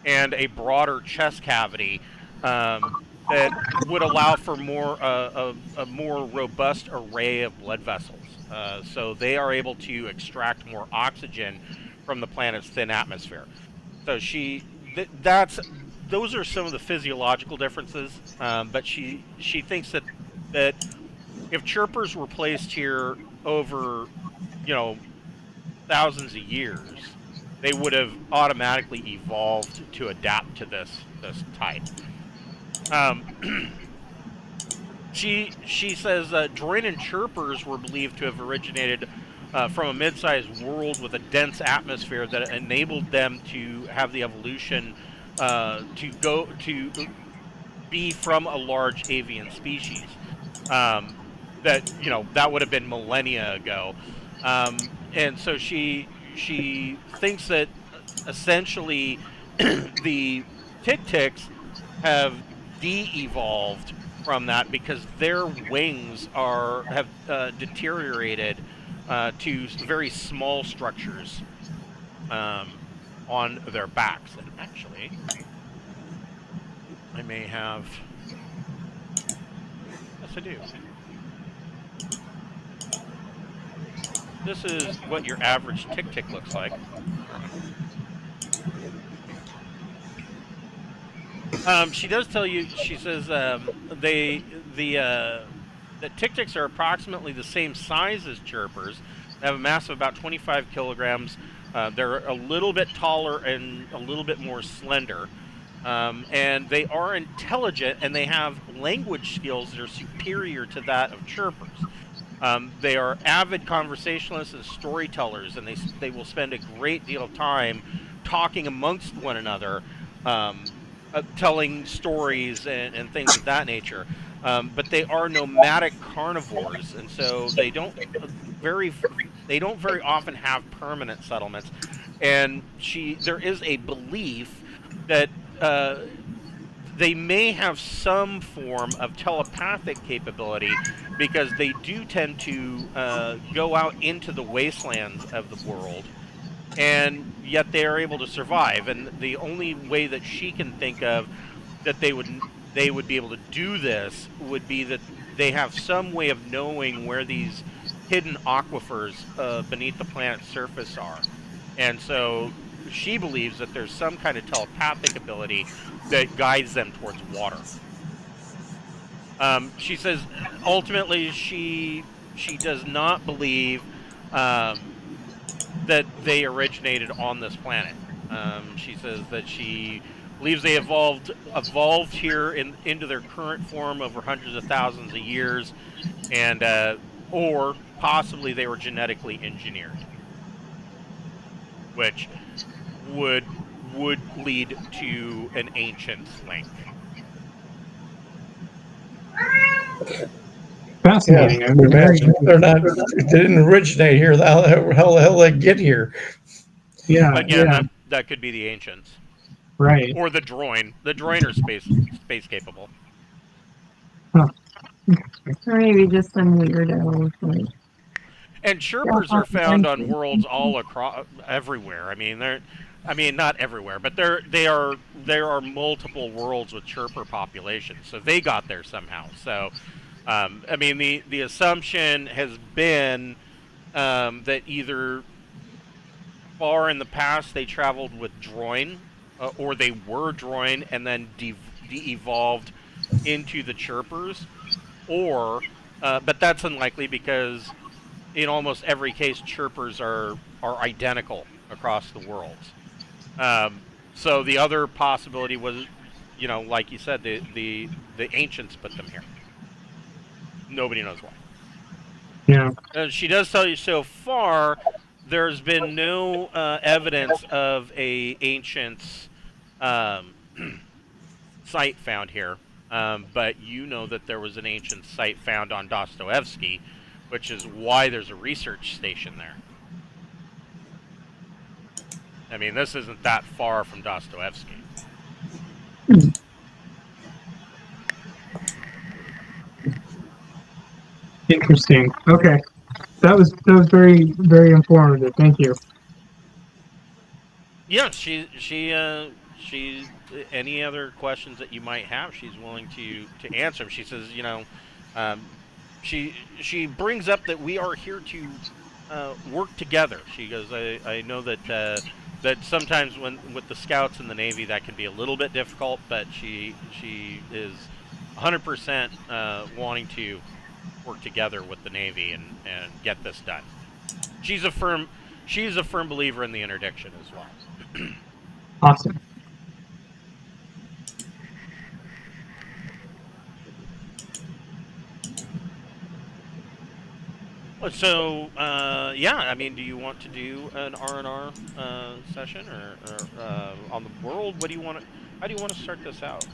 and a broader chest cavity that would allow for a more robust array of blood vessels. So they are able to extract more oxygen from the planet's thin atmosphere. So those are some of the physiological differences. But she thinks that if chirpers were placed here over, thousands of years, they would have automatically evolved to adapt to this type. She says droin and chirpers were believed to have originated from a mid-sized world with a dense atmosphere that enabled them to have the evolution to be from a large avian species. That would have been millennia ago, and so she thinks that essentially the Tktiks have de-evolved from that because their wings have deteriorated to very small structures on their backs. And actually, I may have. Yes, I do. This is what your average Tktk looks like. She does tell you. She says the Tktiks are approximately the same size as chirpers. They have a mass of about 25 kilograms. They're a little bit taller and a little bit more slender. And they are intelligent, and they have language skills that are superior to that of chirpers. They are avid conversationalists and storytellers, and they will spend a great deal of time talking amongst one another, telling stories and things of that nature. But they are nomadic carnivores, and so they don't very often have permanent settlements. And there is a belief that they may have some form of telepathic capability, because they do tend to go out into the wastelands of the world, and yet they are able to survive. And the only way that she can think of that they would be able to do this would be that they have some way of knowing where these hidden aquifers beneath the planet's surface are. And so she believes that there's some kind of telepathic ability that guides them towards water. She says ultimately she does not believe that they originated on this planet. She says that she believes they evolved here into their current form over hundreds of thousands of years, and or possibly they were genetically engineered, which would lead to an ancient link. Fascinating. Yeah, they didn't originate here. How the hell they get here? Yeah, But yeah, that could be the ancients, right. or the droin. The droin are space capable. Or maybe just some weirdo. Like, And chirpers are found on worlds all across everywhere. Not everywhere, but there are multiple worlds with chirper populations, so they got there somehow. So, the assumption has been that either far in the past they traveled with droin, or they were droid and then de-evolved into the chirpers, or but that's unlikely because in almost every case chirpers are identical across the worlds. So the other possibility was, like you said, the ancients put them here. Nobody knows why. Yeah. She does tell you so far. There's been no evidence of a ancient's um, site found here, but you know that there was an ancient site found on Dostoevsky, which is why there's a research station there. I mean, this isn't that far from Dostoevsky. Interesting. Okay. That was very, very informative. Thank you. Yeah, she. Any other questions that you might have, she's willing to answer them. She says, um, she brings up that we are here to work together. She goes, I know that that sometimes when with the scouts and the Navy that can be a little bit difficult, but she is 100% wanting to work together with the Navy and get this done. She's a firm believer in the interdiction as well. Awesome. So, yeah, I mean, do you want to do an R&R session or on the world? What do you want to? How do you want to start this out?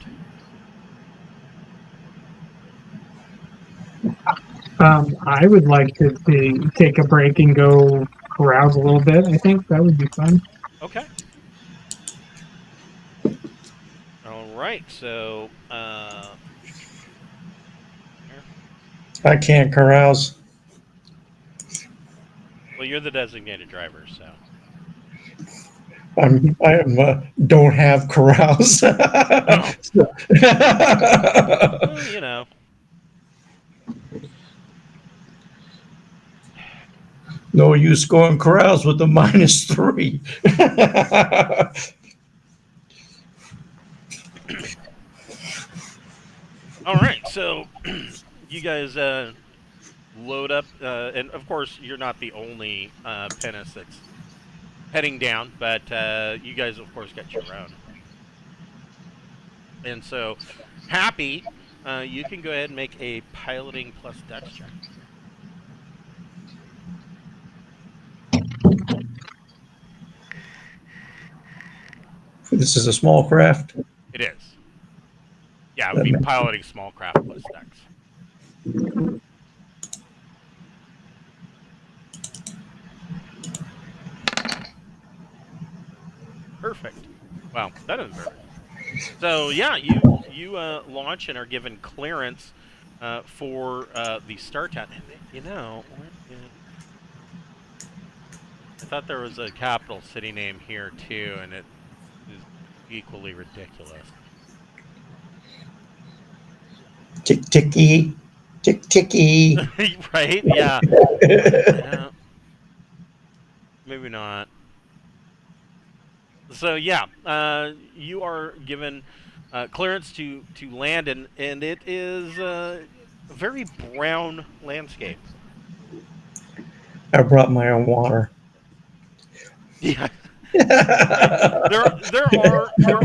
I would like to take a break and go carouse a little bit. I think that would be fun. Okay. All right. So, I can't carouse. well, you're the designated driver, so. Don't have carouse. Well, No use going carouse with the -3. All right. So, you guys load up, and of course, you're not the only pinnace that's heading down, but you guys, of course, got your own. And so, Happy, you can go ahead and make a piloting plus dex check. This is a small craft. It is. Yeah, it would be piloting small craft plus dex. Perfect. Wow, that is very. So yeah, you launch and are given clearance for the start time. And, I thought there was a capital city name here too, and it is equally ridiculous. Tick-ticky. Tick-ticky. Right? Yeah. Maybe not. So yeah, you are given clearance to land, and it is a very brown landscape. I brought my own water. Yeah. There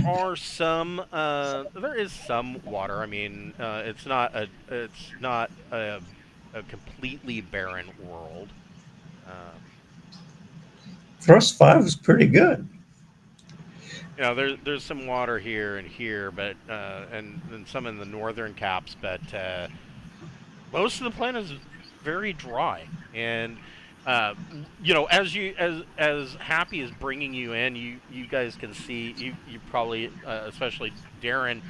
are some there is some water. I mean, it's not a completely barren world. Thrust 5 was pretty good. There's some water here and here, but and some in the northern caps, but most of the planet is very dry. And as Happy is bringing you in, you guys can see you probably especially Darren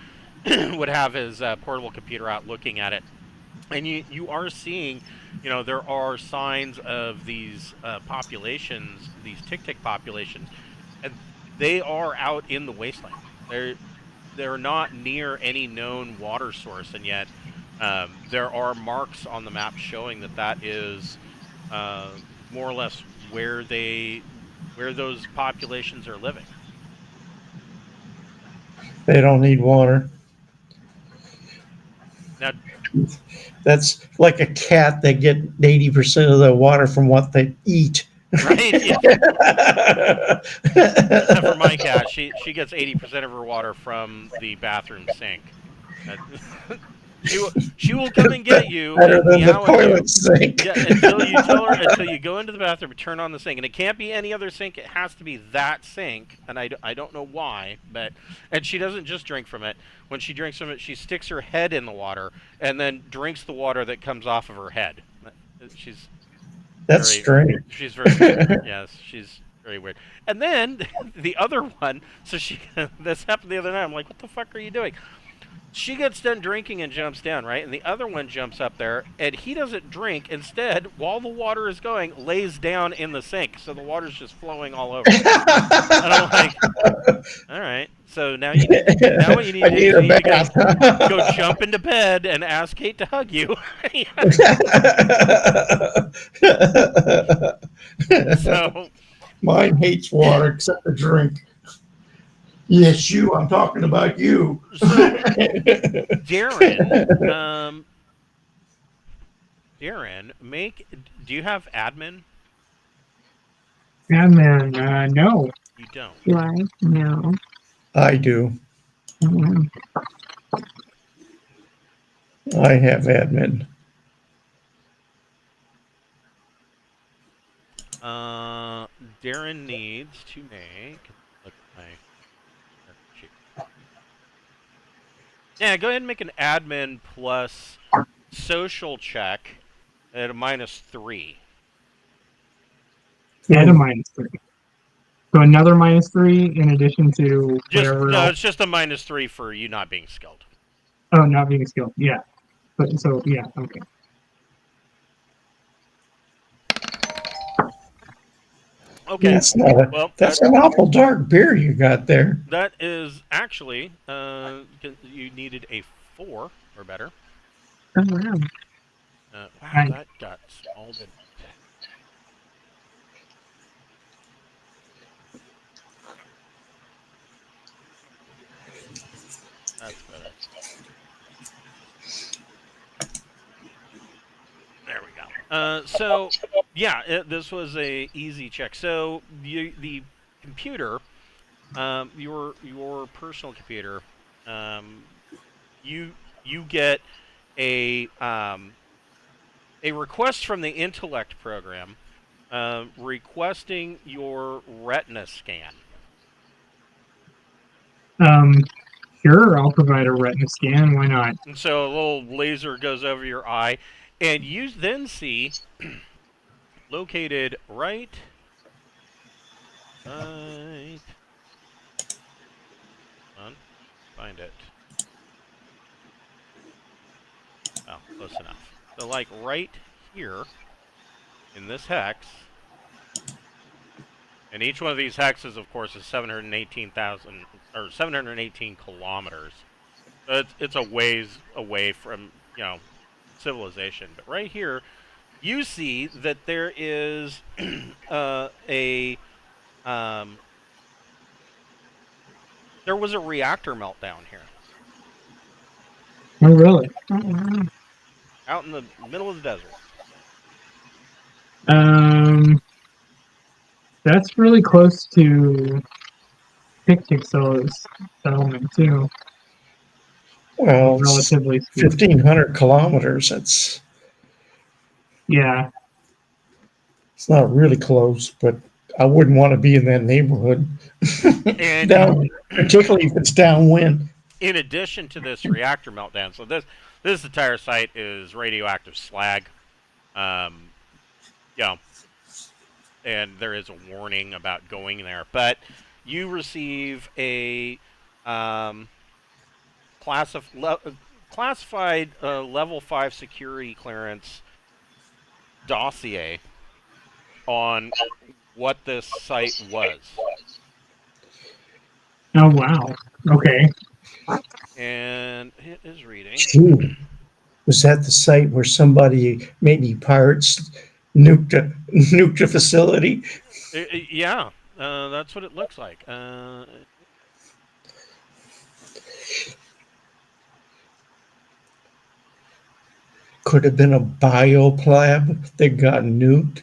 would have his portable computer out looking at it, and you are seeing, there are signs of these populations, these Tktk populations, and they are out in the wasteland. They're not near any known water source, and yet there are marks on the map showing that is more or less where those populations are living. They don't need water. Now, That's like a cat. They get 80% of their water from what they eat. right? Yeah. Except for my cat, she gets 80% of her water from the bathroom sink. Uh, she will come and get you Better and than the meow at you. toilet sink. Yeah, until you tell her, until you go into the bathroom and turn on the sink. And it can't be any other sink. It has to be that sink. And I don't know why, but... And she doesn't just drink from it. When she drinks from it, she sticks her head in the water and then drinks the water that comes off of her head. She's That's strange. She's very weird. Yes, she's very weird. And then, the other one... So she... This happened the other night. I'm like, what the fuck are you doing? She gets done drinking and jumps down, right? And the other one jumps up there, and he doesn't drink. Instead, while the water is going, lays down in the sink, so the water's just flowing all over. And I'm like, all right. So now what you need to do is you need to go jump into bed and ask Kate to hug you. So Mine hates water except the drink. Yes, you. I'm talking about you. So, Darren, do you have admin? Admin, no. You don't. Do I? No. I do. Mm. I have admin. Darren needs to make... Look at my... Yeah, go ahead and make an admin plus social check at a -3. At a -3. So another -3 in addition to whatever No, else. it's just a -3 for you not being skilled. Oh, not being skilled. Yeah. But so yeah, okay. Okay. That's not a, Well, that's an awful dark beer you got there. that is actually you needed a 4 or better. Oh, wow. Wow, Right. that got small. That's better. There we go. So, yeah, this was a easy check. So, the computer, your personal computer, you get a request from the intellect program requesting your retina scan. Sure, I'll provide a retina scan. Why not? And so a little laser goes over your eye, and you then see located right. Hold on, find it. Oh, close enough. So, like right here in this hex, and each one of these hexes, of course, is 718,000 or 718 kilometers. So it's a ways away from civilization. But right here, you see that there is there was a reactor meltdown here. Oh, really? Oh, wow. Out in the middle of the desert. That's really close to Tktk settlement too. Well, it's Relatively speaking. 1,500 kilometers. It's Yeah. not really close, but I wouldn't want to be in that neighborhood. And Particularly if it's downwind. in addition to this reactor meltdown, so this entire site is radioactive slag. And there is a warning about going there. But you receive a classified level 5 security clearance dossier on what this site was. Oh, wow. Okay. And it is reading. Gee, was that the site where somebody, maybe pirates, nuked a facility? Yeah, that's what it looks like. Could have been a bioplab that got nuked.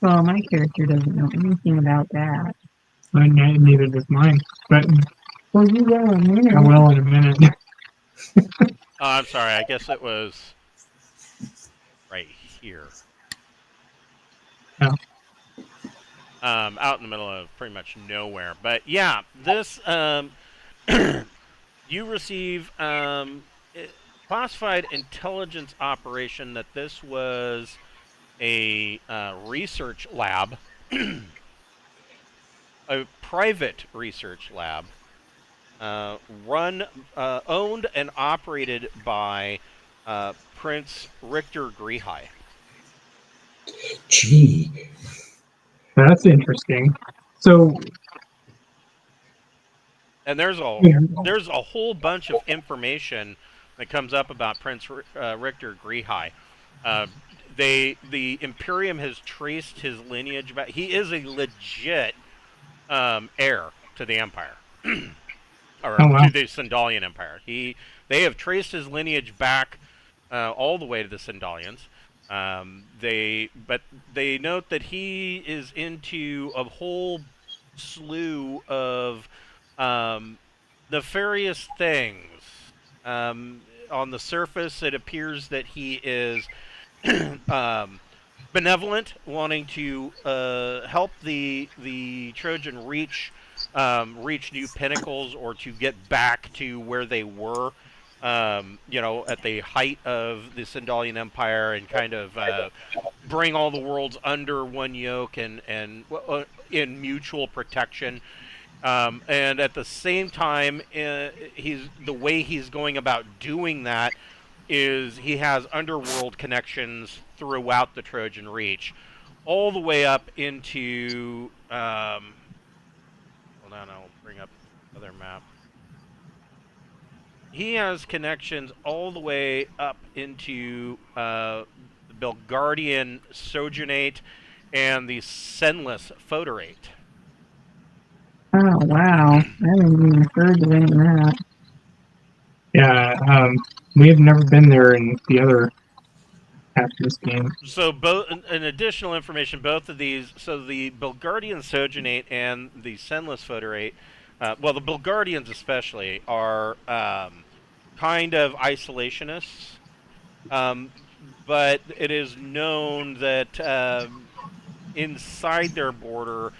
Well, my character doesn't know anything about that. Neither does mine, but Well, you will in a minute. I will in a minute. Oh, I'm sorry. I guess it was right here. Oh. Out in the middle of pretty much nowhere. But yeah, this you receive classified intelligence operation that this was a research lab, a private research lab, owned and operated by Prince Richter Grihai. Gee, That's interesting. So, And there's a whole bunch of information that comes up about Prince Richter Grihai. The Imperium has traced his lineage back. He is a legit heir to the Empire, or oh wow. to the Sindalian Empire. They have traced his lineage back all the way to the Sindalians. But they note that he is into a whole slew of nefarious things. On the surface, it appears that he is benevolent, wanting to help the Trojan reach new pinnacles, or to get back to where they were. At the height of the Sindalian Empire, and kind of bring all the worlds under one yoke and in mutual protection. And at the same time, the way he's going about doing that is he has underworld connections throughout the Trojan Reach, all the way up into. Hold on, I'll bring up another map. He has connections all the way up into the Belgardian Sojournate and the Senless Foderate. Oh, wow. I haven't even heard of any of that. Yeah, we have never been there in the other half of this game. So, both an additional information, both of these, so the Belgardian Sojournate and the Senless Foderate, well, the Belgardians especially, are kind of isolationists, but it is known that inside their border,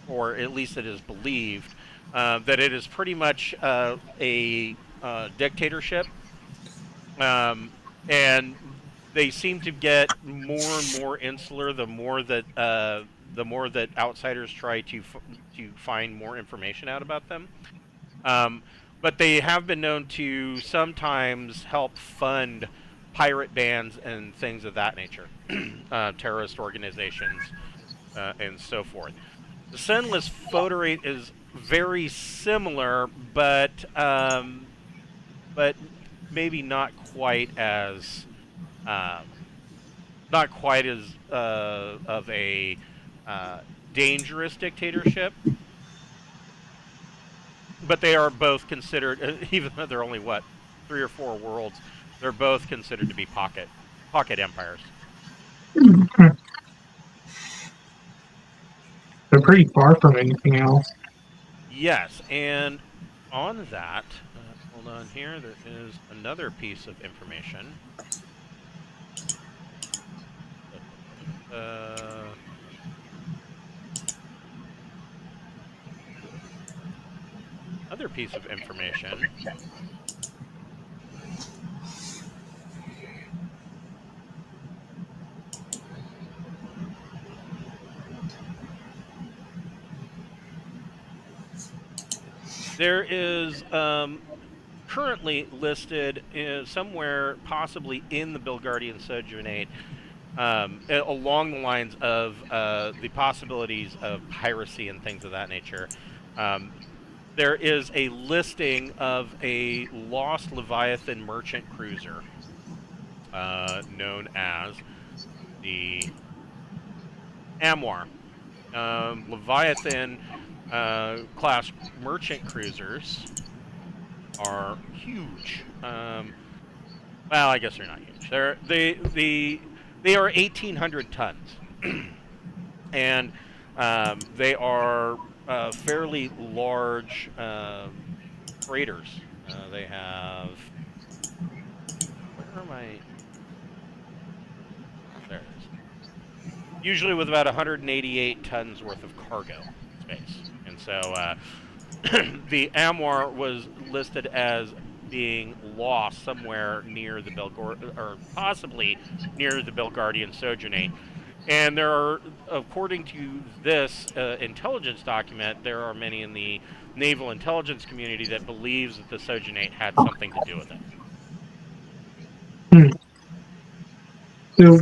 or at least it is believed, that it is pretty much a dictatorship, and they seem to get more and more insular the more that outsiders try to find more information out about them. But they have been known to sometimes help fund pirate bands and things of that nature, terrorist organizations, and so forth. The Senless Foderate is very similar, but maybe not quite as of a dangerous dictatorship. But they are both considered, even though they're only 3 or 4 worlds, they're both considered to be pocket empires. They're pretty far from anything else. Yes, and on that, hold on here, there is another piece of information. Other piece of information. There is currently listed somewhere, possibly in the Belgardian Sojournate, along the lines of the possibilities of piracy and things of that nature. There is a listing of a lost Leviathan merchant cruiser known as the Amwar. Leviathan class merchant cruisers are huge. Well, I guess they're not huge. They are 1,800 tons, and they are fairly large freighters. They have. Where am I? There it is. Usually with about 188 tons worth of cargo space, and so the Amwar was listed as being lost somewhere near the or possibly near the Belgardian Sojournate. And there are, according to this intelligence document, there are many in the naval intelligence community that believes that the Sojournate had something to do with it. So,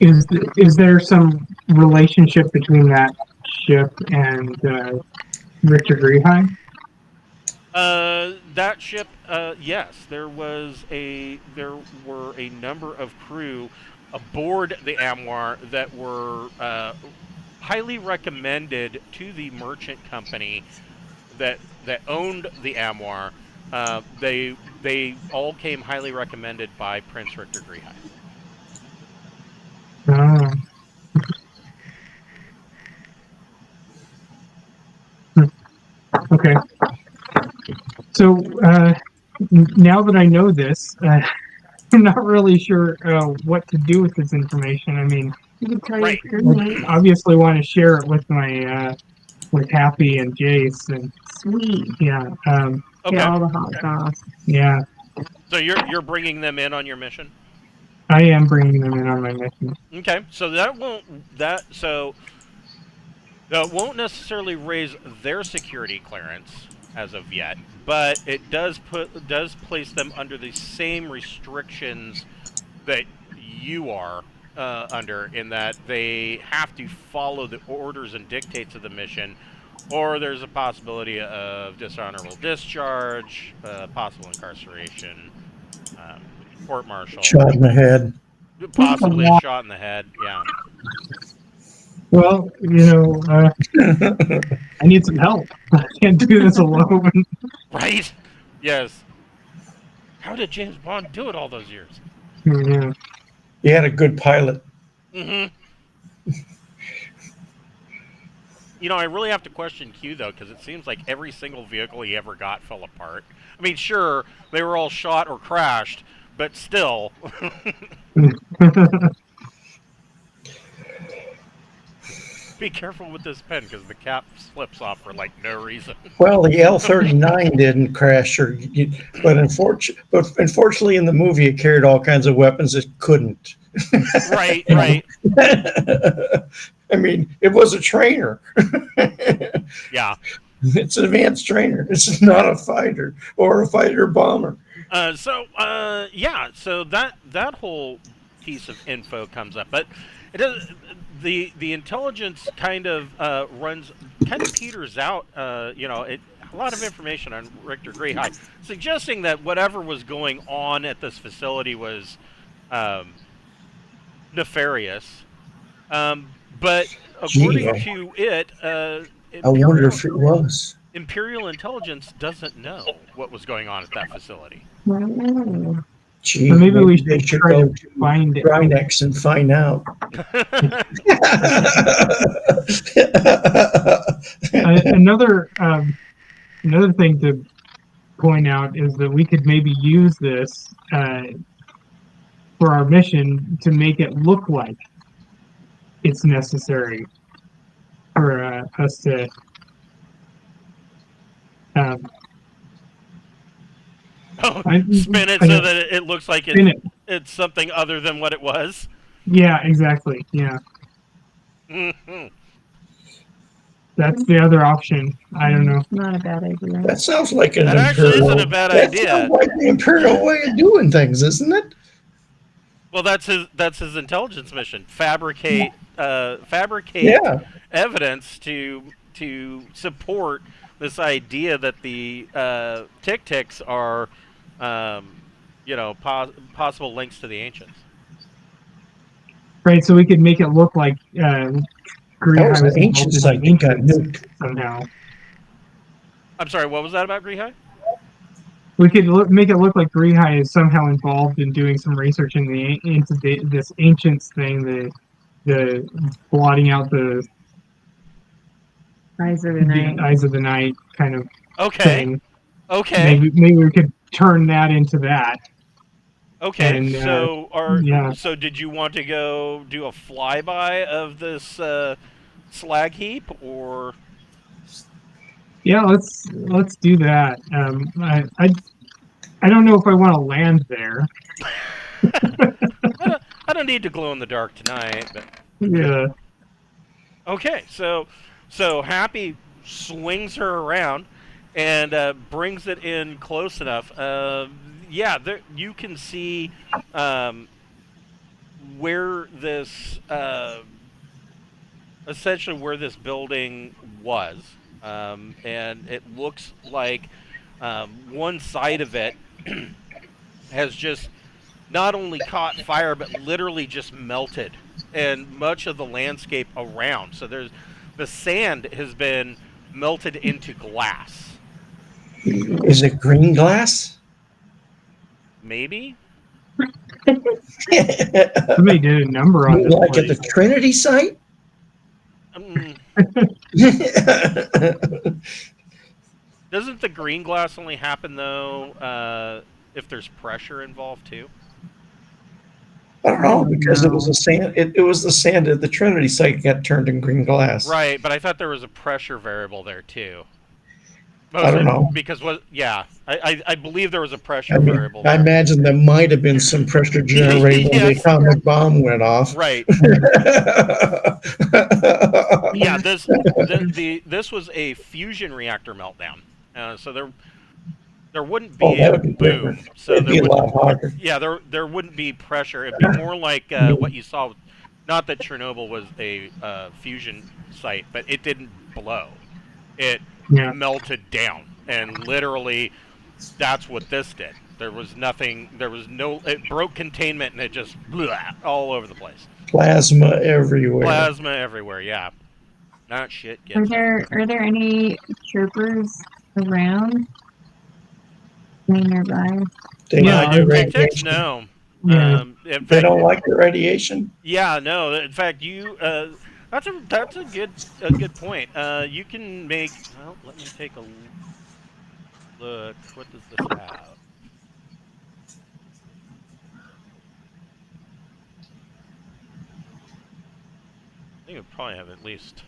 is there some relationship between that ship and Richard Rehai? That ship, yes, there were a number of crew aboard the Amwar that were highly recommended to the merchant company that owned the Amwar. They all came highly recommended by Prince Richter Grehai. Okay. So now that I know this, I'm not really sure what to do with this information. I mean, You can tell Right. your crewmates. obviously want to share it with my with Happy and Jace, and Sweet. yeah, Okay, Get all the hot sauce. yeah, so you're bringing them in on your mission. I am bringing them in on my mission. Okay, so that won't necessarily raise their security clearance as of yet, but it does place them under the same restrictions that you are under, in that they have to follow the orders and dictates of the mission, or there's a possibility of dishonorable discharge, possible incarceration, court-martial, Shot in the head. possibly a shot in the head. Yeah. Well, I need some help. I can't do this alone. Right? Yes. How did James Bond do it all those years? Yeah. He had a good pilot. Mm-hmm. I really have to question Q, though, because it seems like every single vehicle he ever got fell apart. I mean, sure, they were all shot or crashed, but still. Be careful with this pen, because the cap slips off for, no reason. Well, the L-39 didn't crash, but unfortunately in the movie it carried all kinds of weapons it couldn't. Right. I mean, it was a trainer. Yeah. It's an advanced trainer. It's not a fighter or a fighter bomber. So that whole piece of info comes up, but it does. The intelligence kind of peters out. A lot of information on Richter Grehai, suggesting that whatever was going on at this facility was nefarious. But according to it, I wonder if it was. Imperial intelligence doesn't know what was going on at that facility. Gee, So maybe we should they should try go to find it. Drinax and find out. Another thing to point out is that we could maybe use this for our mission to make it look like it's necessary for us to Spin it so that it looks like it's something other than what it was. Yeah, exactly. Yeah. Mm-hmm. That's the other option. I don't know. Not a bad idea. That sounds like an That actually imperial. isn't a bad that idea. sounds like the imperial way of doing things, isn't it? Well, that's his intelligence mission. Fabricate evidence to support this idea that the Tkts are, possible links to the ancients. Right, so we could make it look like That was Greenhigh was an ancient involved in site the that got ancients nuked. somehow. I'm sorry, what was that about Greenhigh? We could make it look like Greenhigh is somehow involved in doing some research into this ancients thing, the blotting out the Eyes of the night. eyes of the night kind of Okay. thing. Okay. Maybe we could turn that into that. Okay. And yeah, so did you want to go do a flyby of this slag heap, or? yeah, let's do that. I don't know if I want to land there. I don't need to glow in the dark tonight, but Yeah, okay. So Happy swings her around and brings it in close enough. Yeah, there, you can see where this essentially where this building was, and it looks like one side of it has just not only caught fire but literally just melted, and much of the landscape around. So there's the sand has been melted into glass. Is it green glass? Maybe. somebody did a number on this Like at place. the Trinity site? Um, doesn't the green glass only happen though if there's pressure involved too? I don't know, because it was the sand. It was the sand at the Trinity site got turned in green glass. Right, but I thought there was a pressure variable there too. I don't know. Because I believe there was a pressure variable I there. imagine there might have been some pressure generated when the Yes. atomic bomb went off. Right. Yeah, this was a fusion reactor meltdown. So there wouldn't be that a would be boom. different. So It'd be a lot hotter. yeah, there wouldn't be pressure. It'd be more like what you saw. Not that Chernobyl was a fusion site, but it didn't blow. It melted down, and literally, that's what this did. There was nothing. There was no. It broke containment, and it just blew all over the place. Plasma everywhere. Plasma everywhere. Yeah. Not shit. Are there any chirpers around? Nearby? They Yeah, like the Tic-tacs? radiation. No. Yeah. In They fact, don't like the radiation. yeah, no. In fact, you. That's a good point. You can make. Well, let me take a look. What does this have? I think it would probably have at least.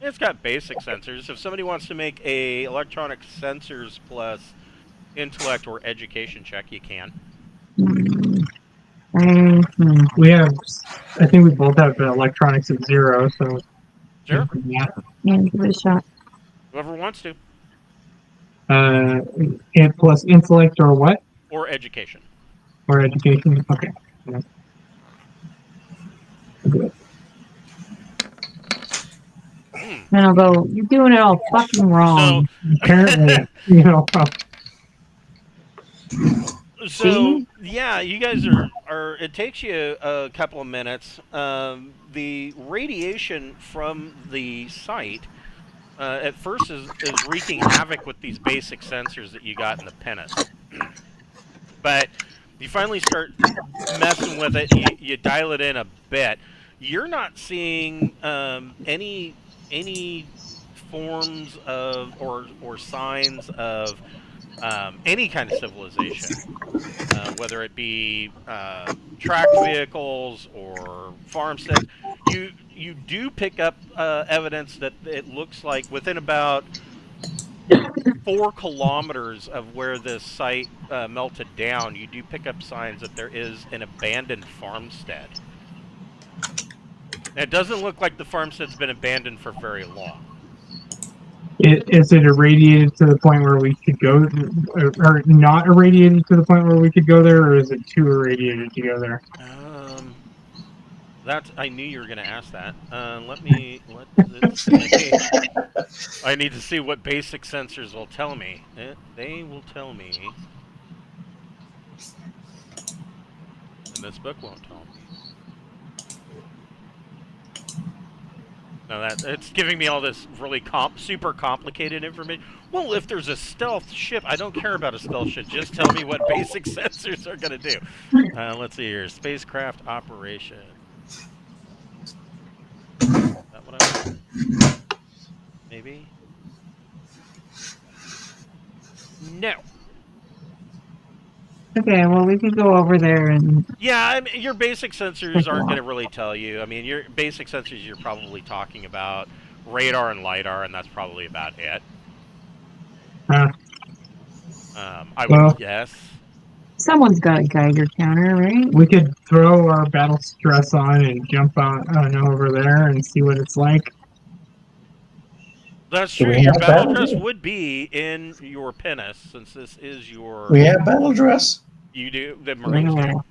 It's got basic sensors. If somebody wants to make a electronic sensors plus intellect or education check, you can. We have, I think we both have the electronics at 0, so Sure. Yeah, give it a shot. Whoever wants to. And plus intellect or what? Or education. Or education? Okay. Yeah. Good. Then I'll go, you're doing it all fucking wrong. Apparently, So yeah, you guys are. It takes you a couple of minutes. The radiation from the site at first is wreaking havoc with these basic sensors that you got in the pinnace, but you finally start messing with it. You dial it in a bit. You're not seeing any forms of or signs of any kind of civilization, whether it be tracked vehicles or farmsteads. You do pick up evidence that it looks like within about 4 kilometers of where this site melted down, you do pick up signs that there is an abandoned farmstead. And it doesn't look like the farmstead's been abandoned for very long. Is it irradiated to the point where we could go, or not irradiated to the point where we could go there, or is it too irradiated to go there? I knew you were going to ask that. What does it say? I need to see what basic sensors will tell me. They will tell me. And this book won't tell me. No, it's giving me all this really super complicated information. Well, if there's a stealth ship, I don't care about a stealth ship. Just tell me what basic sensors are going to do. Let's see here. Spacecraft operation. Is that what I want? Maybe? No. Okay, well, we could go over there and... Yeah, I mean, your basic sensors aren't going to really tell you. I mean, your basic sensors you're probably talking about radar and LiDAR, and that's probably about it. I would guess. Someone's got a Geiger counter, right? We could throw our battle stress on and jump on over there and see what it's like. That's Do true. we Your have battle battle dress dress? would be in your pinnace, since this is your... We have battle dress? You do? The Marines Yeah. do.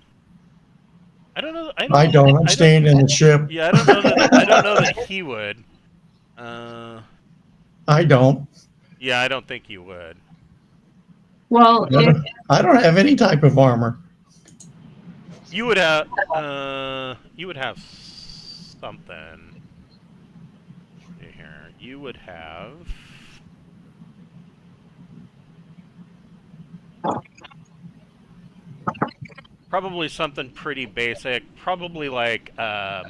I don't know. I don't. I'm staying in the ship. Yeah, I don't know that. I don't know that he would. I don't. Yeah, I don't think you would. Well, if... I don't have any type of armor. You would have. You would have something. Let's see here. You would have. Probably something pretty basic. Probably like, I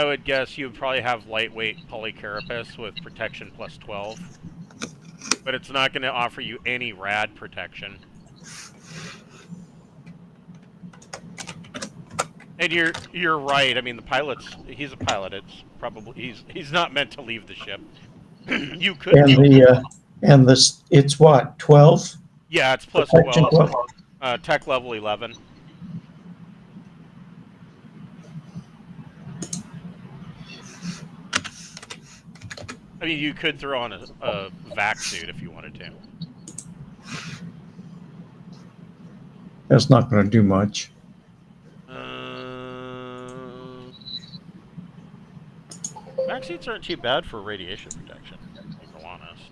would guess you would probably have lightweight polycarapace with protection plus 12. But it's not going to offer you any rad protection. And you're right. I mean, the pilot's... He's a pilot. It's probably... He's not meant to leave the ship. You could... And it's what, 12? Yeah, it's plus Protection 12. Tech level 11. I mean, you could throw on a vac suit if you wanted to. That's not going to do much. Vac suits aren't too bad for radiation protection, to be honest.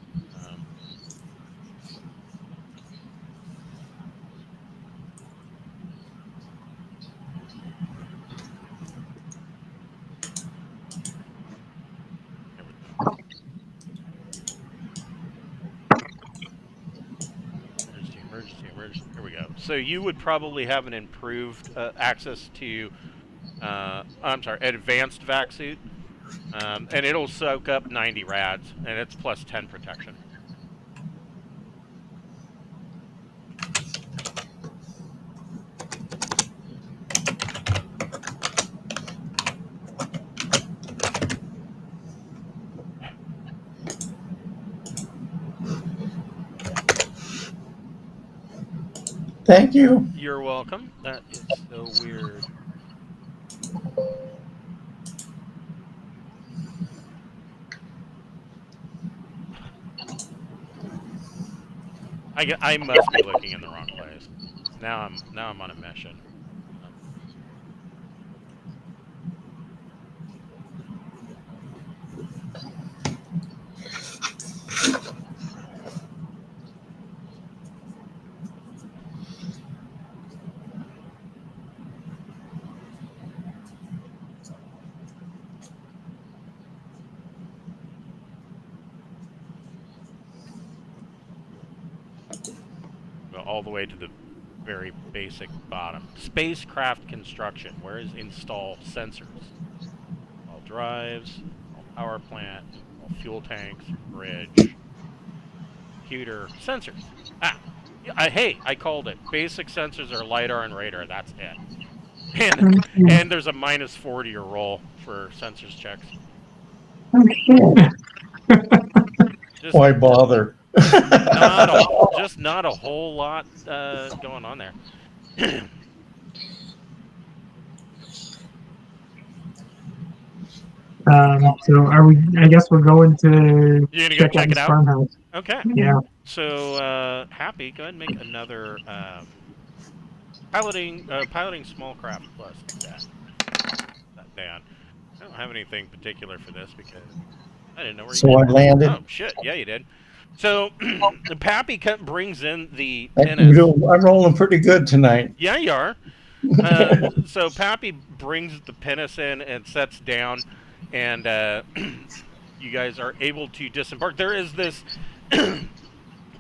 Emergency. Here we go. So you would probably have an improved access to, I'm sorry, advanced vac suit, and it'll soak up 90 rads, and it's plus 10 protection. Thank you. You're welcome. That is so weird. I must be looking in the wrong place. Now I'm on a mission. All the way to the very basic bottom. Spacecraft construction. Where is install sensors? All drives, all power plant, all fuel tanks, bridge, computer, sensors. Hey, I called it. Basic sensors are LiDAR and radar. That's it. And there's a minus 40 roll for sensors checks. Oh, shit. Why bother? Not a whole lot going on there. So are we? I guess we're going to. You're gonna go check it out. Farmhouse. Okay. Yeah. So Happy, go ahead and make another piloting small craft plus that down. I don't have anything particular for this because I didn't know where you. So I landed. Oh shit! Yeah, you did. So, Pappy brings in the I'm pinnace. rolling pretty good tonight. Yeah, you are. So, Pappy brings the pinnace in and sets down, and you guys are able to disembark. There is this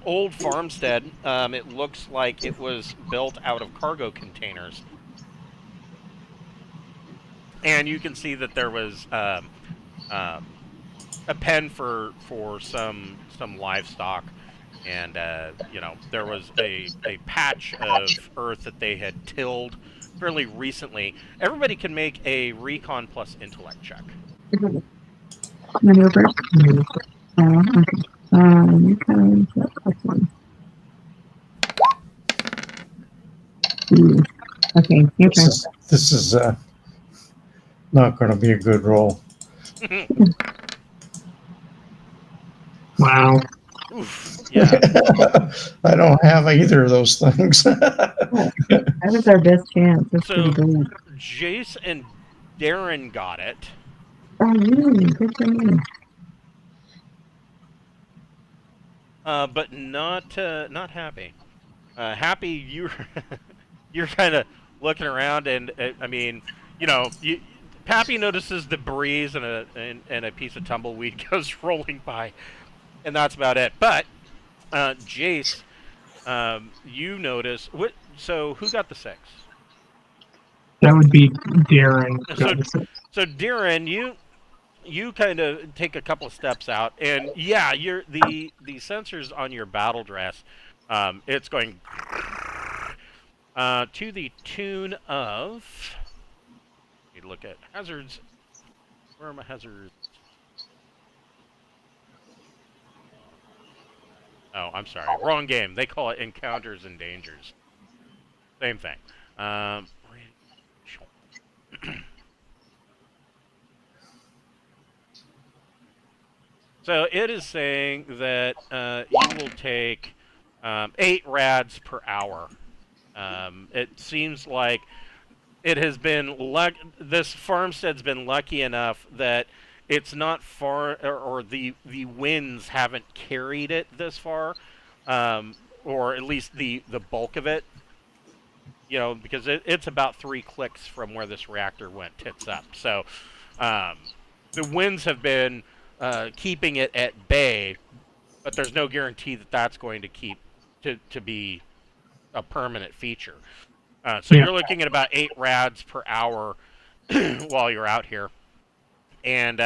old farmstead. It looks like it was built out of cargo containers, and you can see that there was a pen for some livestock, and you know, there was a patch of earth that they had tilled fairly recently. Everybody can make a recon plus intellect check. Maneuver. Okay. Okay. That's one. Okay, your turn. This is not going to be a good roll. Wow. Oof, yeah. I don't have either of those things. That was our best chance. That's So pretty good. Jace and Darren got it. Oh, really? Good for you. But not Happy. Happy, you're kind of looking around, and I mean, you know, Pappy notices the breeze and a piece of tumbleweed goes rolling by, and that's about it. But Jace, you notice what? So who got the 6? That would be Darren. So Darren, you kind of take a couple of steps out, and yeah, the sensors on your battle dress, it's going to the tune of. Let me look at hazards. Where are my hazards? Oh, I'm sorry, wrong game. They call it encounters and dangers. Same thing. So it is saying that you will take 8 rads per hour. It seems like it has been this farmstead's been lucky enough that it's not far, or the winds haven't carried it this far, or at least the bulk of it. You know, because it's about 3 clicks from where this reactor went tits up. So the winds have been keeping it at bay, but there's no guarantee that that's going to keep to be a permanent feature. So you're looking at about 8 rads per hour while you're out here, and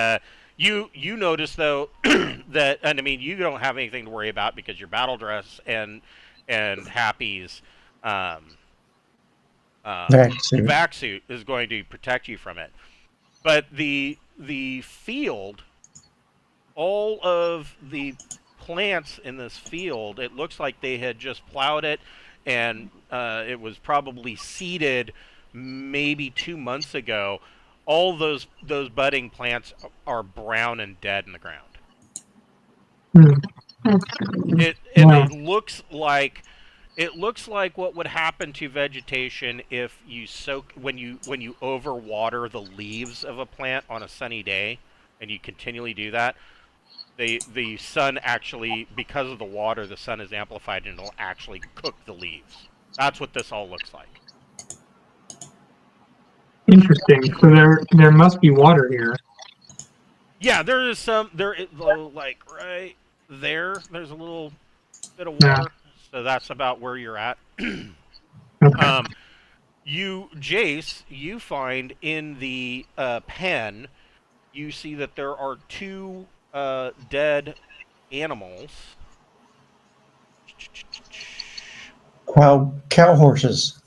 you notice though that, and I mean, you don't have anything to worry about because your battle dress and Happy's vac suit is going to protect you from it. But the field, all of the plants in this field, it looks like they had just plowed it, and it was probably seeded maybe 2 months ago. All those budding plants are brown and dead in the ground. It looks like what would happen to vegetation if you when you overwater the leaves of a plant on a sunny day, and you continually do that. The sun actually, because of the water, the sun is amplified and it'll actually cook the leaves. That's what this all looks like. Interesting. So there must be water here. Yeah, there is some. Like right there. There's a little bit of water. Yeah. So that's about where you're at. Okay. Jace, you find in the pen, you see that there are 2 dead animals. Wow, cow horses.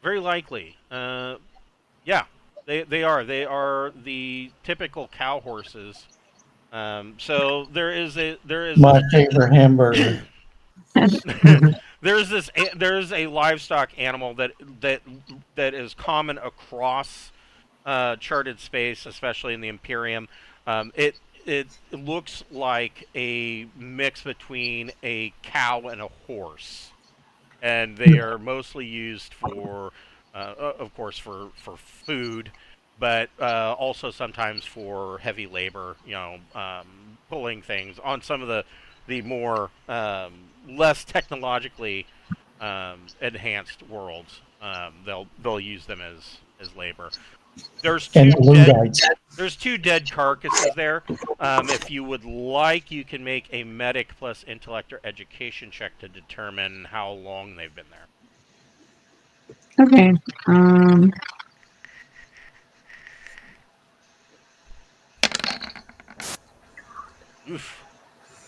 Very likely. Yeah, they are. They are the typical cow horses. So there is my favorite hamburger. There's a livestock animal that is common across charted space, especially in the Imperium. It looks like a mix between a cow and a horse, and they are mostly used for, of course, for food, but also sometimes for heavy labor. You know, pulling things on some of the more less technologically enhanced worlds. They'll use them as labor. There's And two the dead. Lungites. There's 2 dead carcasses there. If you would like, you can make a medic plus intellect or education check to determine how long they've been there. Okay. Oof.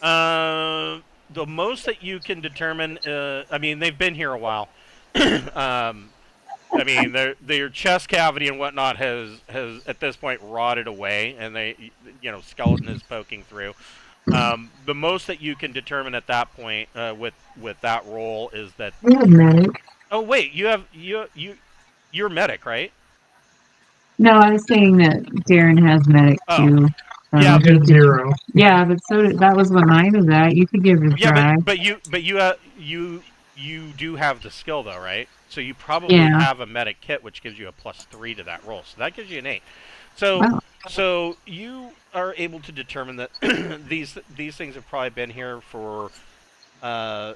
The most that you can determine, I mean, they've been here a while. I mean, their chest cavity and whatnot has at this point rotted away, and skeleton is poking through. The most that you can determine at that point with that roll is that. I have medic. Oh wait, you're medic, right? No, I was saying that Darren has medic Oh. too. Yeah, Did 0. Yeah, but that was what mine was at. You could give it a try. Yeah, but you do have the skill though, right? So you probably Yeah. have a medic kit, which gives you a +3 to that roll. So that gives you an 8. So Wow. so you are able to determine that these things have probably been here for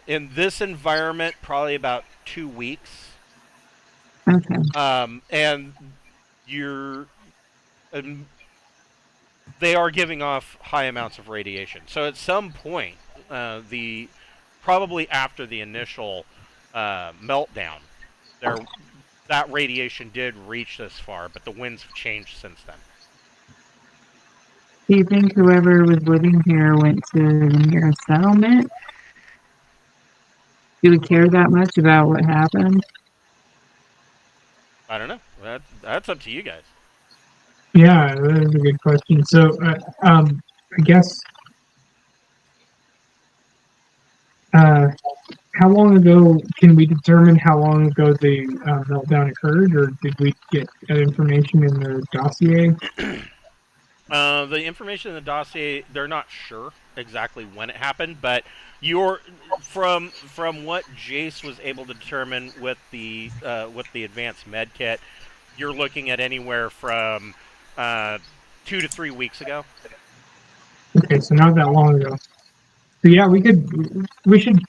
in this environment probably about 2 weeks. Okay. And they are giving off high amounts of radiation. So at some point, probably after the initial meltdown, that radiation did reach this far, but the winds have changed since then. Do you think whoever was living here went to the nearest settlement? Do we care that much about what happened? I don't know. That's up to you guys. Yeah, that is a good question. So, I guess, how long ago, can we determine how long ago the meltdown occurred, or did we get that information in the dossier? The information in the dossier, they're not sure exactly when it happened, but from what Jace was able to determine with the advanced med kit, you're looking at anywhere from 2 to 3 weeks ago. Okay, so not that long ago. So yeah, we should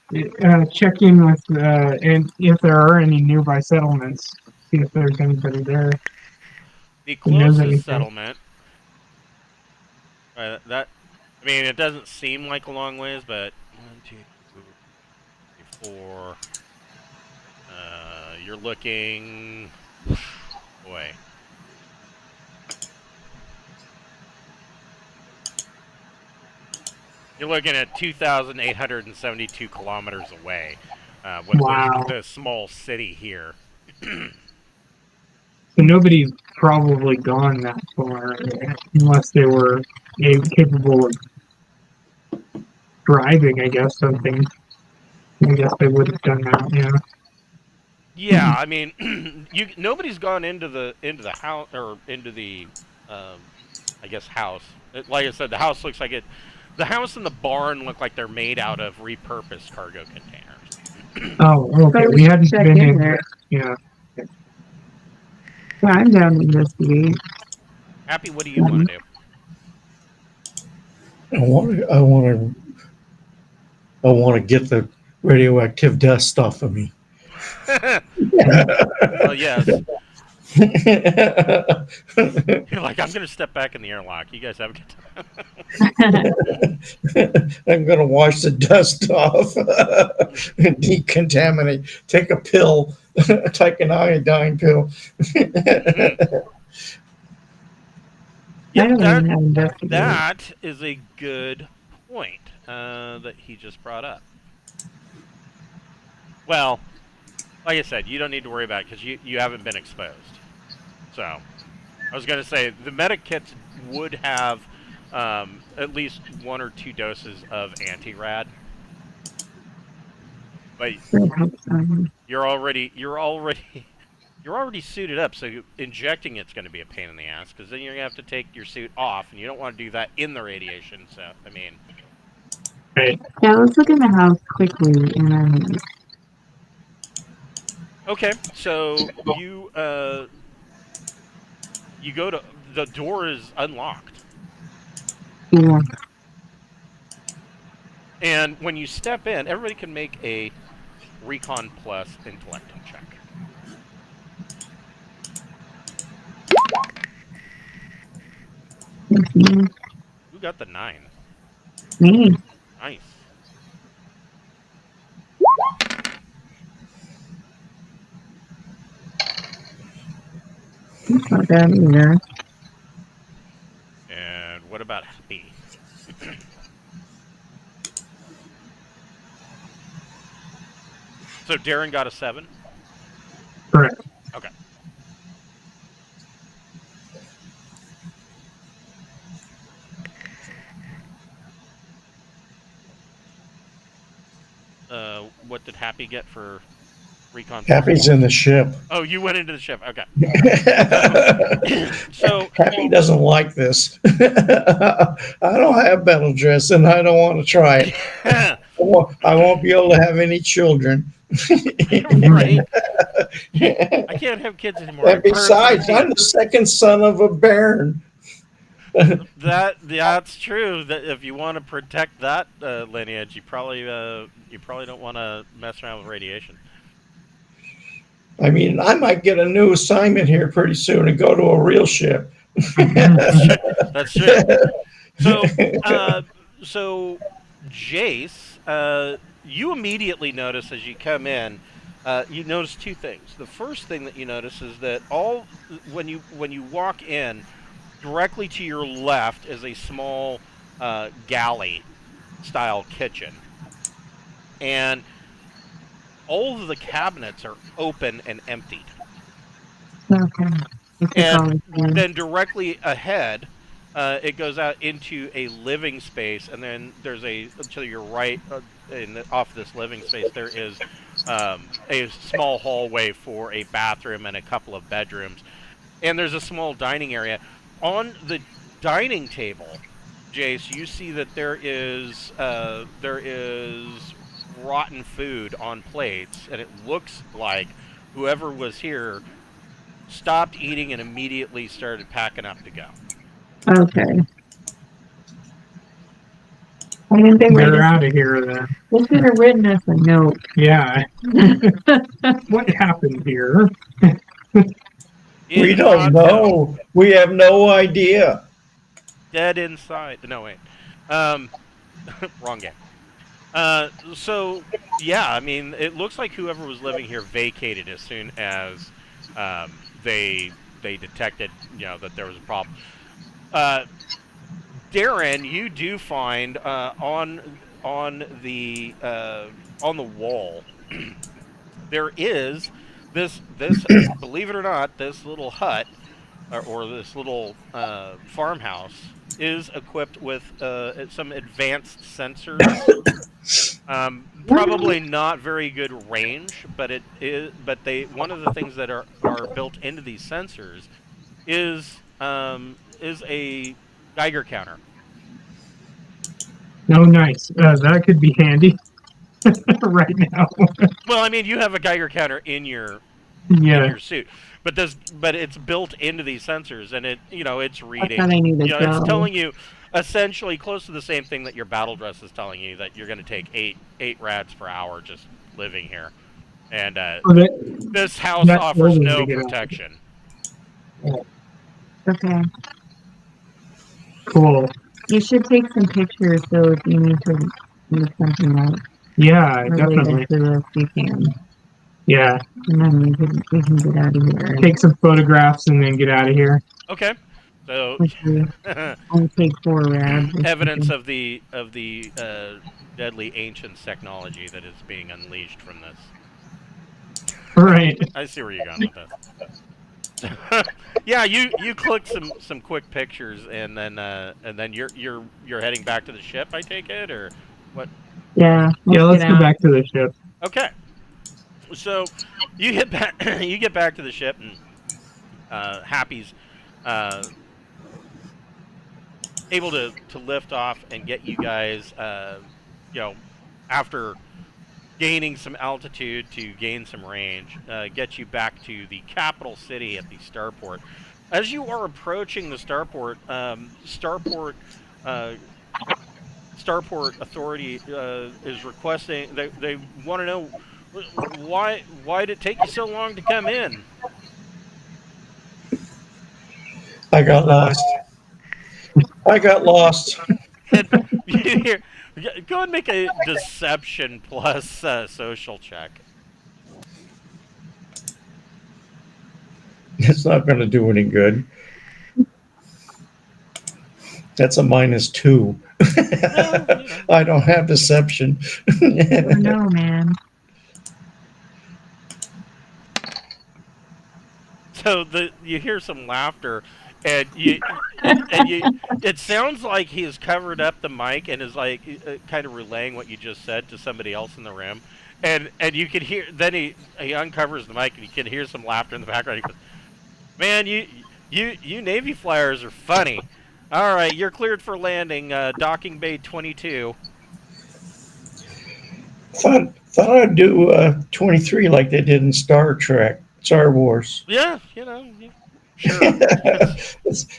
check in with and if there are any nearby settlements, see if there's anybody there. The Who knows closest anything. settlement. I mean, it doesn't seem like a long ways, but 1, 2, 3, 4. You're looking. Boy. You're looking at 2,872 kilometers away with Wow. the small city here. So nobody's probably gone that far unless they were capable of driving, I guess, something. I guess they would have done that, yeah. Yeah, I mean, nobody's gone into the house or into the, I guess, house. Like I said, the house looks like it. The house and the barn look like they're made out of repurposed cargo containers. Oh, okay. But We hadn't check been in in there. there. Yeah. Yeah, I'm down to investigate. Happy, what do you want to do? I want to get the radioactive dust off of me. Well, yes. You're like, I'm going to step back in the airlock. You guys have a good time. I'm going to wash the dust off and decontaminate. Take a pill, take an iodine pill. I don't even have investigate. That is a good point that he just brought up. Well, like I said, you don't need to worry about it because you haven't been exposed. So, I was going to say, the medic kits would have at least 1 or 2 doses of anti-rad. But you're already suited up, so injecting it's going to be a pain in the ass because then you're going to have to take your suit off, and you don't want to do that in the radiation. So, I mean, Right. Yeah, let's look in the house quickly and then. okay. So you go to the door is unlocked, Yeah. and when you step in, everybody can make a recon plus intellect check. 17. Who got the 9? Me. Nice. That's not bad either. And what about Happy? So Darren got a 7? Correct. Okay. What did Happy get for recon? Happy's in the ship. Oh, you went into the ship. Okay. So Happy doesn't like this. I don't have battle dress, and I don't want to try it. I won't be able to have any children. Right. I can't have kids anymore. And besides, I'm the second son of a baron. That's true. That if you want to protect that lineage, you probably don't want to mess around with radiation. I mean, I might get a new assignment here pretty soon and go to a real ship. That's true. So Jace, you immediately notice as you come in, you notice two things. The first thing that you notice is that when you walk in, directly to your left is a small galley-style kitchen, and all of the cabinets are open and emptied. Okay. And then directly ahead, it goes out into a living space, and then there's to your right, off this living space, there is a small hallway for a bathroom and a couple of bedrooms, and there's a small dining area. On the dining table, Jace, you see that there is rotten food on plates, and it looks like whoever was here stopped eating and immediately started packing up to go. Okay. I didn't think They're out of here then. They could have written us a note. Yeah. What happened here? We don't know. We have no idea. Dead inside. No, wait. Wrong game. So, yeah, I mean, it looks like whoever was living here vacated as soon as they detected, that there was a problem. Darren, you do find on the wall there is this believe it or not, this little hut or this little farmhouse is equipped with some advanced sensors. Probably not very good range, but it is. But one of the things that are built into these sensors is a Geiger counter. Oh, nice. That could be handy right now. Well, I mean, you have a Geiger counter in your suit, but it's built into these sensors, and it's reading. It's telling you essentially close to the same thing that your battle dress is telling you, that you're going to take eight rads per hour just living here, and this house offers no protection. Okay. Cool. You should take some pictures, so if you need to do something else. Yeah, definitely. To this, you can. Yeah. And then we can get out of here. Take some photographs and then get out of here. Okay. So I'll take 4 rads. Evidence of the deadly ancient technology that is being unleashed from this. Right. I see where you're going with this. Yeah, you click some quick pictures, and then you're heading back to the ship, I take it, or what? Yeah. Let's go back to the ship. Okay. So you get back to the ship, and Happy's able to lift off and get you guys, after gaining some altitude to gain some range, get you back to the capital city at the starport. As you are approaching the starport, Starport Authority is requesting. They want to know why did it take you so long to come in? I got lost. I got lost. And here, go and make a deception plus social check. It's not going to do any good. That's a -2. Well, you know. I don't have deception. Oh, no, man. So you hear some laughter, and it sounds like he has covered up the mic and is like kind of relaying what you just said to somebody else in the room, and you can hear. Then he uncovers the mic and you can hear some laughter in the background. He goes, "Man, you Navy flyers are funny. All right, you're cleared for landing. Docking bay 22." Thought I'd do 23 like they did in Star Wars. Yeah, sure.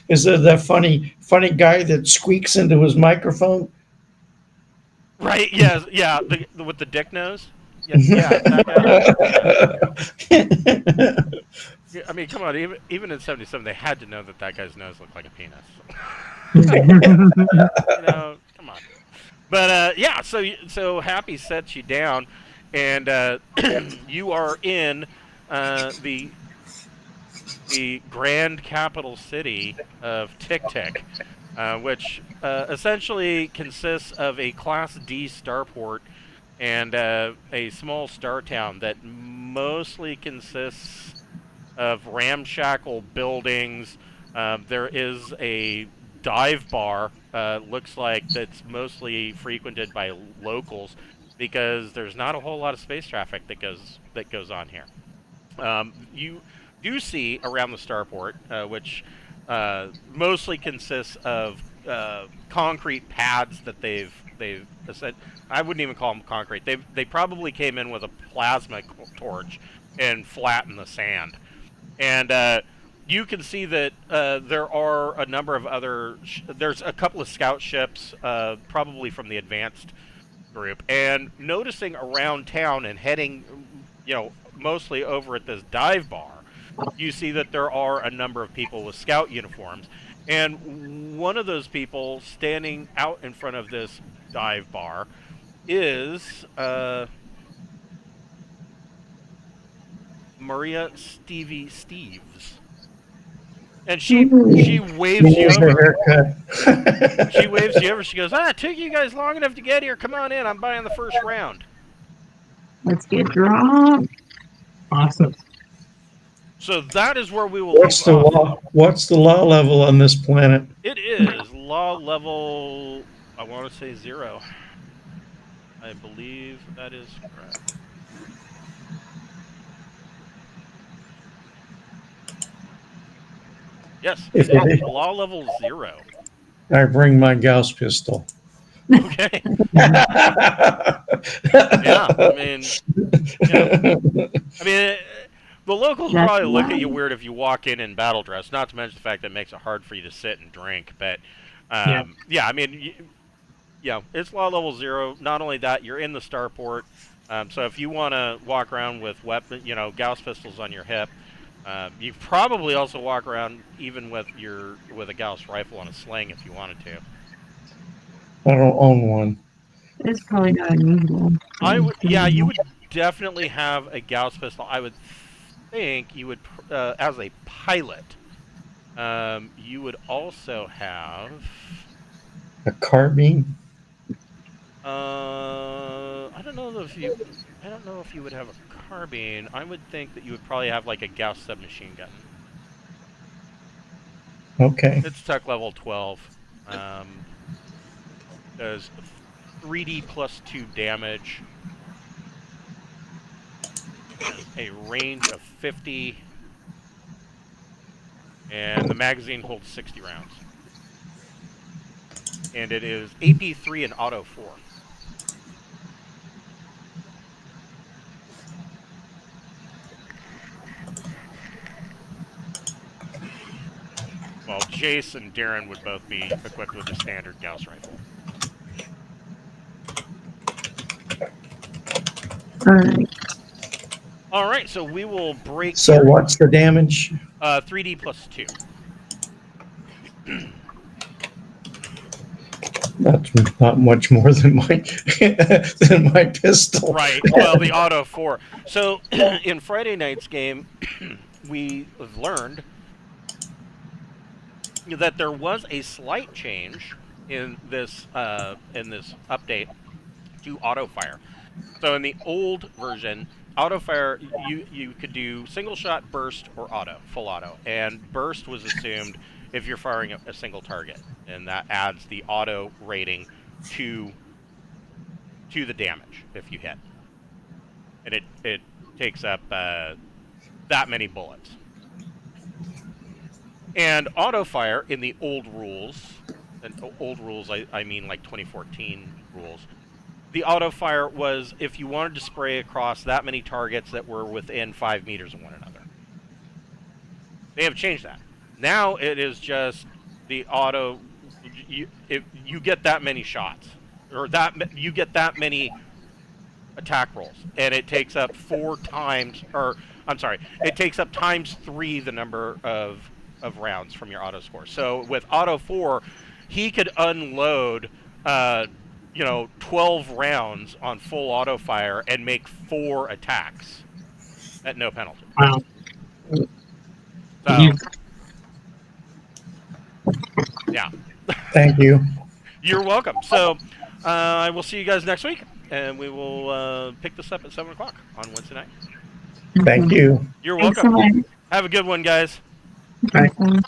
Is it that funny guy that squeaks into his microphone? Right? Yeah. With the dick nose. Yeah. That guy. Yeah, I mean, come on. Even in '77, they had to know that guy's nose looked like a penis. Come on. But yeah. So Happy sets you down, and you are in the grand capital city of Tktk, which essentially consists of a Class D starport and a small star town that mostly consists of ramshackle buildings. There is a dive bar, looks like that's mostly frequented by locals because there's not a whole lot of space traffic that goes on here. You do see around the starport, which mostly consists of concrete pads that they've said. I wouldn't even call them concrete. They probably came in with a plasma torch and flattened the sand. And you can see that there are a number of other. There's a couple of scout ships, probably from the advanced group, and noticing around town and heading, mostly over at this dive bar, you see that there are a number of people with scout uniforms. And one of those people standing out in front of this dive bar is Maria Steves. And she waves you over. She waves you over. She goes, it took you guys long enough to get here. Come on in. I'm buying the first round. Let's get drunk. Awesome. So that is where we will What's the off. law? What's the law level on this planet? It is law level, I want to say 0. I believe that is correct. Yes, law level 0. I bring my Gauss pistol. Okay. Yeah, I mean, the locals That's probably look at why. you weird if you walk in battle dress. Not to mention the fact that it makes it hard for you to sit and drink. But yeah, I mean, it's law level 0. Not only that, you're in the starport. So if you want to walk around with Gauss pistols on your hip, you probably also walk around even with a Gauss rifle on a sling if you wanted to. I don't own one. It's probably not unusual. You would definitely have a Gauss pistol. I would think you would, as a pilot, you would also have a carbine. I don't know if you would have a carbine. I would think that you would probably have like a Gauss submachine gun. Okay. It's tech level 12. Does 3D plus 2 damage. A range of 50. And the magazine holds 60 rounds. And it is AP3 and Auto 4. While Jace and Darren would both be equipped with a standard Gauss rifle. All right, so we will break. So what's the damage? 3D plus 2. That's not much more than my pistol. Right. Well, the auto 4. So in Friday night's game, we have learned that there was a slight change in this update to auto fire. So in the old version, auto fire you could do single shot, burst, or auto, full auto, and burst was assumed if you're firing a single target, and that adds the auto rating to the damage if you hit, and it takes up that many bullets. And auto fire in the old rules, and old rules I mean like 2014 rules, the auto fire was if you wanted to spray across that many targets that were within 5 meters of one another. They have changed that. Now it is just the auto. You get that many shots, or you get that many attack rolls, and it takes up 4 times, or I'm sorry, it takes up times 3 the number of rounds from your auto score. So with auto 4, he could unload 12 rounds on full auto fire and make 4 attacks at no penalty. Wow. So, yeah. Thank you. You're welcome. So I will see you guys next week, and we will pick this up at 7 o'clock on Wednesday night. Thank you. You're Thanks welcome. so much. Have a good one, guys. Bye. Bye.